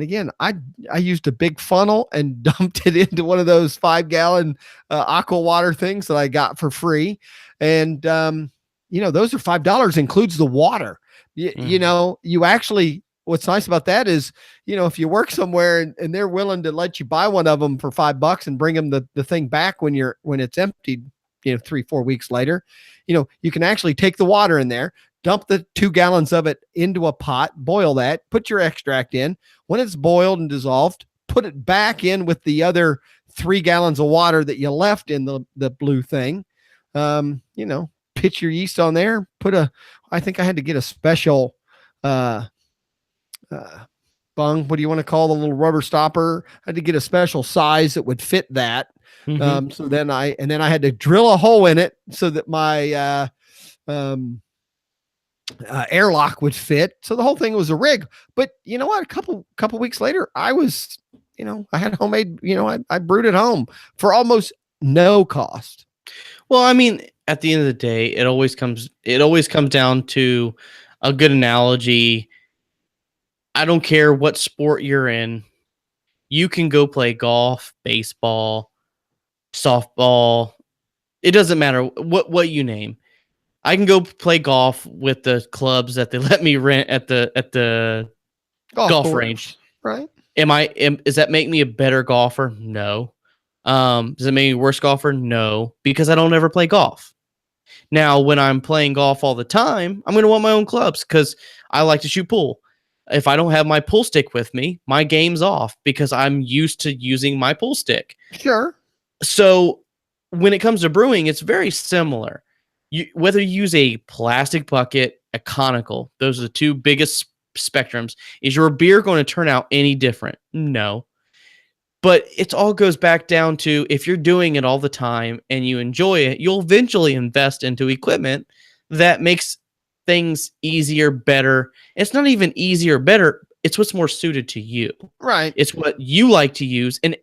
again, I used a big funnel and dumped it into one of those 5-gallon aqua water things that I got for free. And, those are $5, includes the water. You actually, what's nice about that is, if you work somewhere and they're willing to let you buy one of them for $5 and bring them the thing back when it's emptied, 3-4 weeks later, you can actually take the water in there, dump the 2 gallons of it into a pot, boil that, put your extract in. When it's boiled and dissolved, put it back in with the other 3 gallons of water that you left in the blue thing. Pitch your yeast on there, I think I had to get a special, bung. What do you want to call the little rubber stopper? I had to get a special size that would fit that. So then I had to drill a hole in it so that my, airlock would fit. So the whole thing was a rig. But you know what? A couple weeks later, I was I had homemade, I brewed at home for almost no cost. Well, I mean, at the end of the day, it always comes down to a good analogy. I don't care what sport you're in. You can go play golf, baseball, softball. It doesn't matter what you name. I can go play golf with the clubs that they let me rent at the golf range. Right? Does that make me a better golfer? No. Does it make me a worse golfer? No, because I don't ever play golf. Now, when I'm playing golf all the time, I'm going to want my own clubs because I like to shoot pool. If I don't have my pool stick with me, my game's off because I'm used to using my pool stick. Sure. So when it comes to brewing, it's very similar. Whether you use a plastic bucket, a conical, those are the two biggest spectrums. Is your beer going to turn out any different? No. But it all goes back down to if you're doing it all the time and you enjoy it, you'll eventually invest into equipment that makes things easier, better. It's not even easier, better. It's what's more suited to you. Right. It's what you like to use. And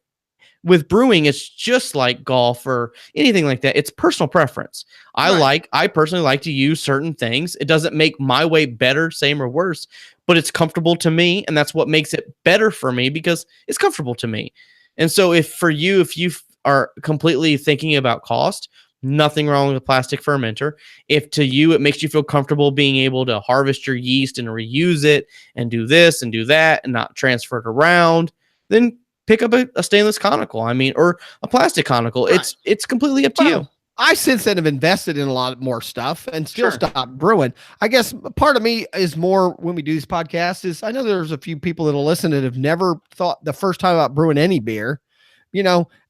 with brewing, it's just like golf or anything like that. It's personal preference. I personally like to use certain things. It doesn't make my way better, same or worse, but it's comfortable to me. And that's what makes it better for me because it's comfortable to me. And so if you are completely thinking about cost, nothing wrong with a plastic fermenter. If to you, it makes you feel comfortable being able to harvest your yeast and reuse it and do this and do that and not transfer it around, then pick up a stainless conical. Or a plastic conical. Right. It's completely up to you. I since then have invested in a lot more stuff and still stopped brewing. I guess part of me is more when we do these podcasts is I know there's a few people that'll listen that have never thought the first time about brewing any beer,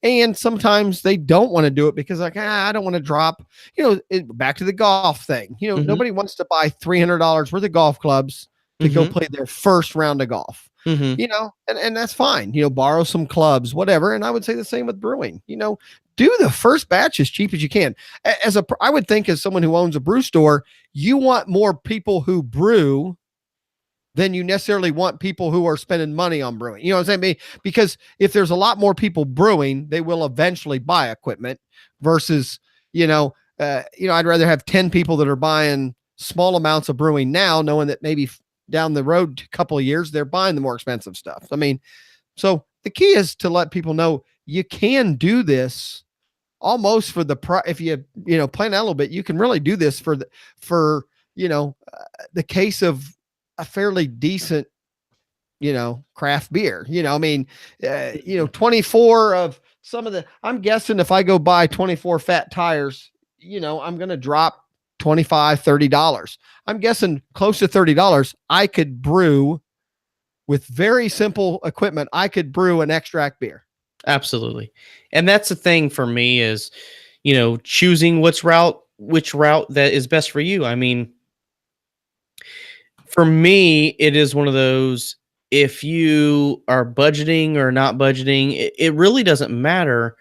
and sometimes they don't want to do it because I don't want to drop, back to the golf thing. Nobody wants to buy $300 worth of golf clubs to go play their first round of golf. And that's fine, borrow some clubs, whatever. And I would say the same with brewing, do the first batch as cheap as you can. I would think as someone who owns a brew store, you want more people who brew than you necessarily want people who are spending money on brewing. You know what I'm saying? Because if there's a lot more people brewing, they will eventually buy equipment versus, I'd rather have 10 people that are buying small amounts of brewing now, knowing that maybe down the road, a couple of years, they're buying the more expensive stuff. So the key is to let people know you can do this almost for the if you plan out a little bit, you can really do this for the case of a fairly decent, craft beer, 24 of some of I'm guessing if I go buy 24 fat tires, I'm going to drop $25, $30. I'm guessing close to $30. I could brew with very simple equipment. I could brew an extract beer. Absolutely. And that's the thing for me is, choosing which route that is best for you. For me, it is one of those, if you are budgeting or not budgeting, it really doesn't matter.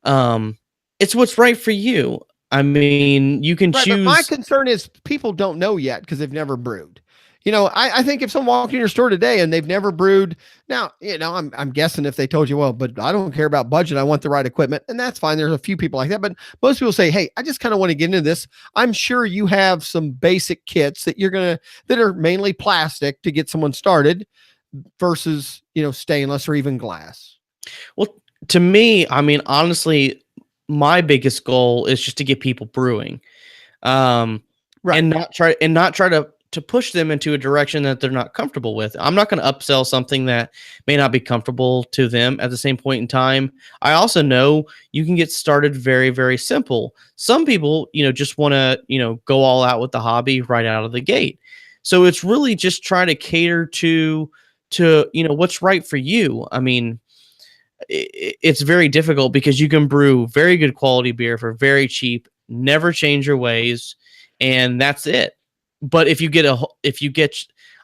It's what's right for you. You can choose. But my concern is people don't know yet because they've never brewed. I think if someone walked in your store today and they've never brewed, now, I'm guessing if they told you, well, but I don't care about budget, I want the right equipment, and that's fine. There's a few people like that, but most people say, hey, I just kind of want to get into this. I'm sure you have some basic kits that that are mainly plastic to get someone started versus, stainless or even glass. Well, to me, honestly, my biggest goal is just to get people brewing, and not try to push them into a direction that they're not comfortable with. I'm not going to upsell something that may not be comfortable to them at the same point in time. I also know you can get started very, very simple. Some people, just want to, go all out with the hobby right out of the gate. So it's really just trying to cater to what's right for you. It's very difficult because you can brew very good quality beer for very cheap, never change your ways, and that's it. But if you get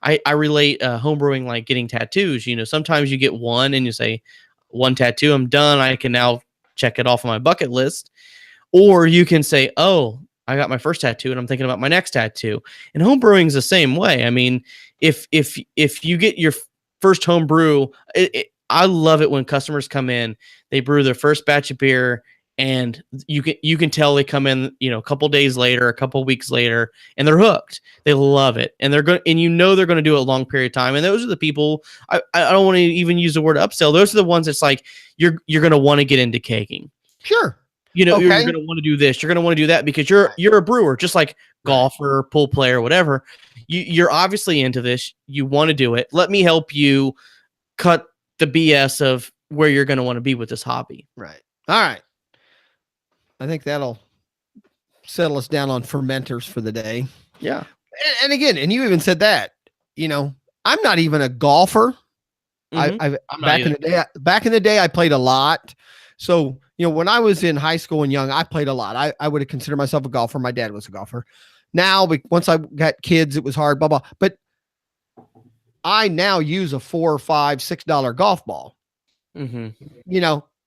I relate homebrewing like getting tattoos. Sometimes you get one and you say, one tattoo, I'm done. I can now check it off on my bucket list. Or you can say, oh, I got my first tattoo and I'm thinking about my next tattoo. And homebrewing is the same way. If you get your first home brew, I love it when customers come in, they brew their first batch of beer, and you can tell they come in, a couple days later, a couple weeks later, and they're hooked. They love it, and they're going, and they're going to do it a long period of time. And those are the people. I don't want to even use the word upsell. Those are the ones that's like you're going to want to get into kegging. Sure. You're going to want to do this. You're going to want to do that because you're a brewer, just like golfer, pool player, whatever. You're obviously into this. You want to do it. Let me help you cut the BS of where you're going to want to be with this hobby. Right. All right. I think that'll settle us down on fermenters for the day. Yeah. And again, and you even said that, I'm not even a golfer. Mm-hmm. Back in the day, I played a lot. So, when I was in high school and young, I played a lot. I would have considered myself a golfer. My dad was a golfer. Now, once I got kids, it was hard, blah, blah. But I now use a $4, $5, $6 golf ball,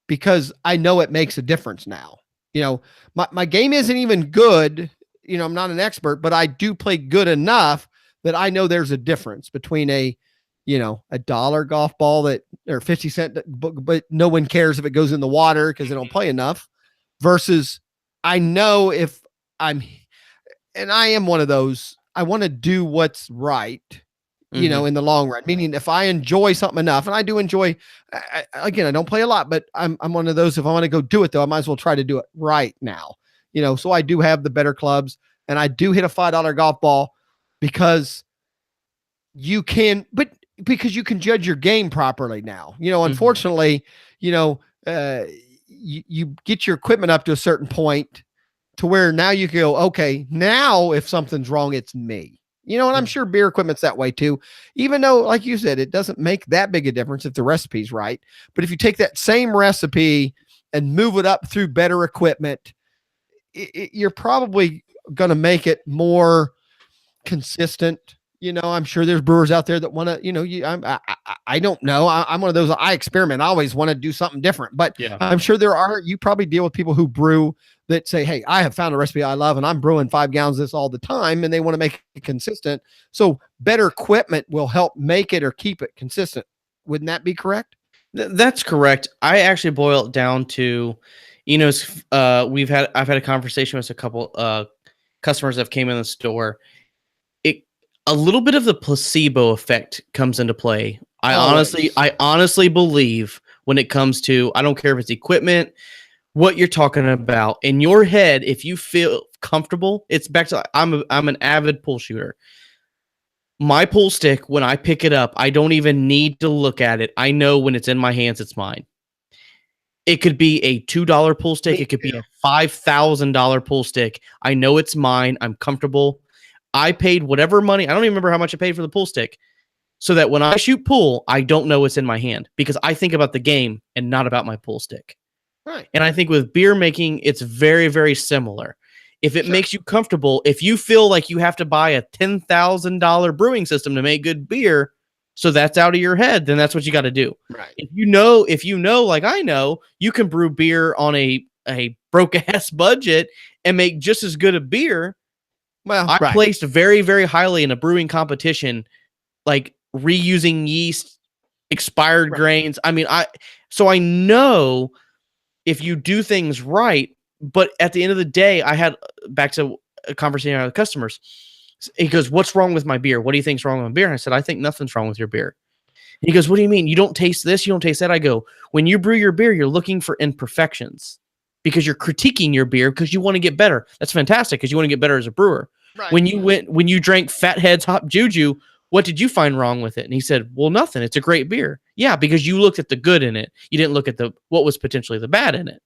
because I know it makes a difference now. My game isn't even good. I'm not an expert, but I do play good enough that I know there's a difference between a $1 golf ball or 50 cent, but no one cares if it goes in the water because they don't play enough, versus I know if and I am one of those, I want to do what's right, in the long run, meaning if I enjoy something enough, and I do enjoy, again, I don't play a lot, but I'm one of those, if I want to go do it though, I might as well try to do it right now, so I do have the better clubs, and I do hit a $5 golf ball because you can judge your game properly now. Unfortunately, you get your equipment up to a certain point to where now you go, okay, now if something's wrong, it's me. And I'm sure beer equipment's that way too, even though, like you said, it doesn't make that big a difference if the recipe's right. But if you take that same recipe and move it up through better equipment, you're probably going to make it more consistent. I'm sure there's brewers out there that want to, I don't know. I'm one of those, I experiment. I always want to do something different, but I'm sure you probably deal with people who brew that say, hey, I have found a recipe I love and I'm brewing 5 gallons of this all the time, and they want to make it consistent. So better equipment will help make it or keep it consistent. Wouldn't that be correct? That's correct. I actually boil it down to, I've had a conversation with a couple customers that came in the store. A little bit of the placebo effect comes into play. I honestly believe when it comes to, I don't care if it's equipment, what you're talking about in your head, if you feel comfortable, it's back to, I'm an avid pool shooter. My pool stick, when I pick it up, I don't even need to look at it. I know when it's in my hands, it's mine. It could be a $2 pool stick. It could be a $5,000 pool stick. I know it's mine. I'm comfortable. I paid whatever money. I don't even remember how much I paid for the pool stick, so that when I shoot pool, I don't know what's in my hand because I think about the game and not about my pool stick. Right. And I think with beer making, it's very, very similar. If it makes you comfortable, if you feel like you have to buy a $10,000 brewing system to make good beer, so that's out of your head, then that's what you got to do. Right. If you know, like I know, you can brew beer on a broke ass budget and make just as good a beer. Well, I placed very, very highly in a brewing competition, like reusing yeast, expired grains. I mean, so I know if you do things right, but at the end of the day, I had back to a conversation with customers. He goes, "What's wrong with my beer? What do you think's wrong with my beer?" And I said, "I think nothing's wrong with your beer." And he goes, "What do you mean? You don't taste this? You don't taste that?" I go, "When you brew your beer, you're looking for imperfections because you're critiquing your beer because you want to get better. That's fantastic because you want to get better as a brewer. Right. When you drank Fathead's Hop JuJu, what did you find wrong with it?" And he said, "Well, nothing. It's a great beer." Yeah, because you looked at the good in it. You didn't look at what was potentially the bad in it.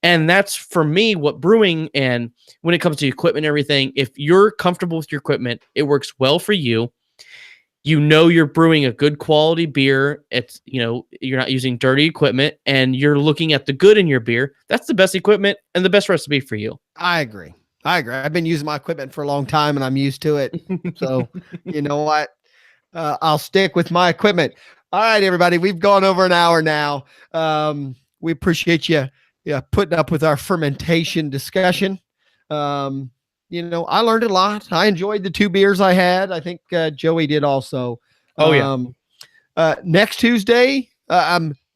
And that's, for me, what brewing, and when it comes to equipment and everything, if you're comfortable with your equipment, it works well for you. You're brewing a good quality beer. It's, you're not using dirty equipment, and you're looking at the good in your beer. That's the best equipment and the best recipe for you. I agree. I've been using my equipment for a long time and I'm used to it. So you know what? I'll stick with my equipment. All right, everybody, we've gone over an hour now. We appreciate you putting up with our fermentation discussion. I learned a lot. I enjoyed the 2 beers I had. I think Joey did also. Oh, yeah. Next Tuesday,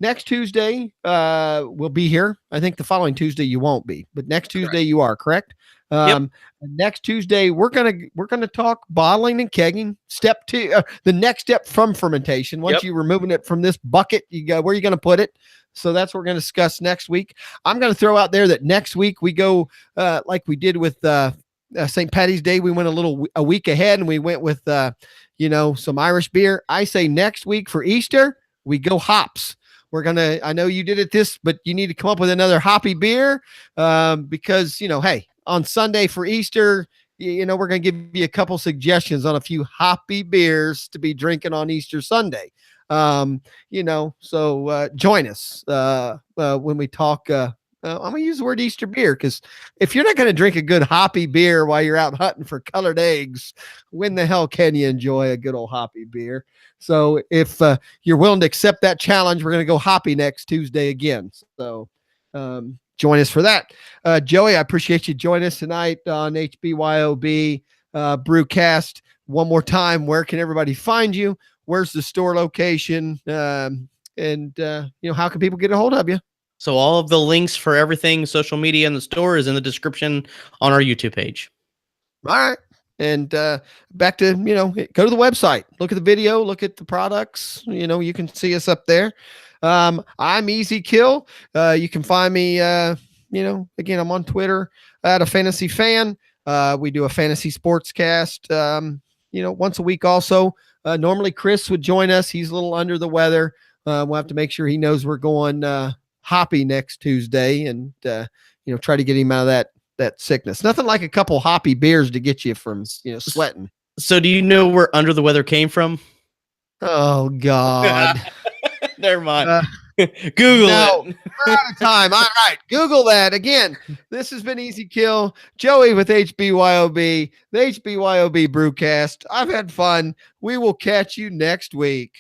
Next Tuesday, we'll be here. I think the following Tuesday you won't be, but next Tuesday you are, correct? Next Tuesday we're gonna talk bottling and kegging. Step 2, the next step from fermentation. Once you're removing it from this bucket, you go where you're gonna put it. So that's what we're going to discuss next week. I'm going to throw out there that next week we go like we did with St. Patty's Day. We went a week ahead and we went with some Irish beer. I say next week for Easter we go hops. I know you did it but you need to come up with another hoppy beer because hey, on Sunday for Easter, we're going to give you a couple suggestions on a few hoppy beers to be drinking on Easter Sunday. So join us when we talk. I'm gonna use the word Easter beer because if you're not going to drink a good hoppy beer while you're out hunting for colored eggs, when the hell can you enjoy a good old hoppy beer? So if you're willing to accept that challenge, we're going to go hoppy next Tuesday again. So join us for that. Joey, I appreciate you joining us tonight on HBYOB Brewcast. One more time, where can everybody find you? Where's the store location? And how can people get a hold of you? So all of the links for everything, social media and the store is in the description on our YouTube page. All right. And back to, go to the website, look at the video, look at the products, you can see us up there. I'm Easy Kill. You can find me, again, I'm on Twitter at A Fantasy Fan. We do a fantasy sportscast, once a week also. Normally Chris would join us. He's a little under the weather. We'll have to make sure he knows we're going hoppy next Tuesday and, try to get him out of that sickness. Nothing like a couple hoppy beers to get you from, sweating. So do you know where under the weather came from? Oh, God. Never mind. Google it. We're out of time. All right. Google that. Again, this has been Easy Kill. Joey with HBYOB, the HBYOB Brewcast. I've had fun. We will catch you next week.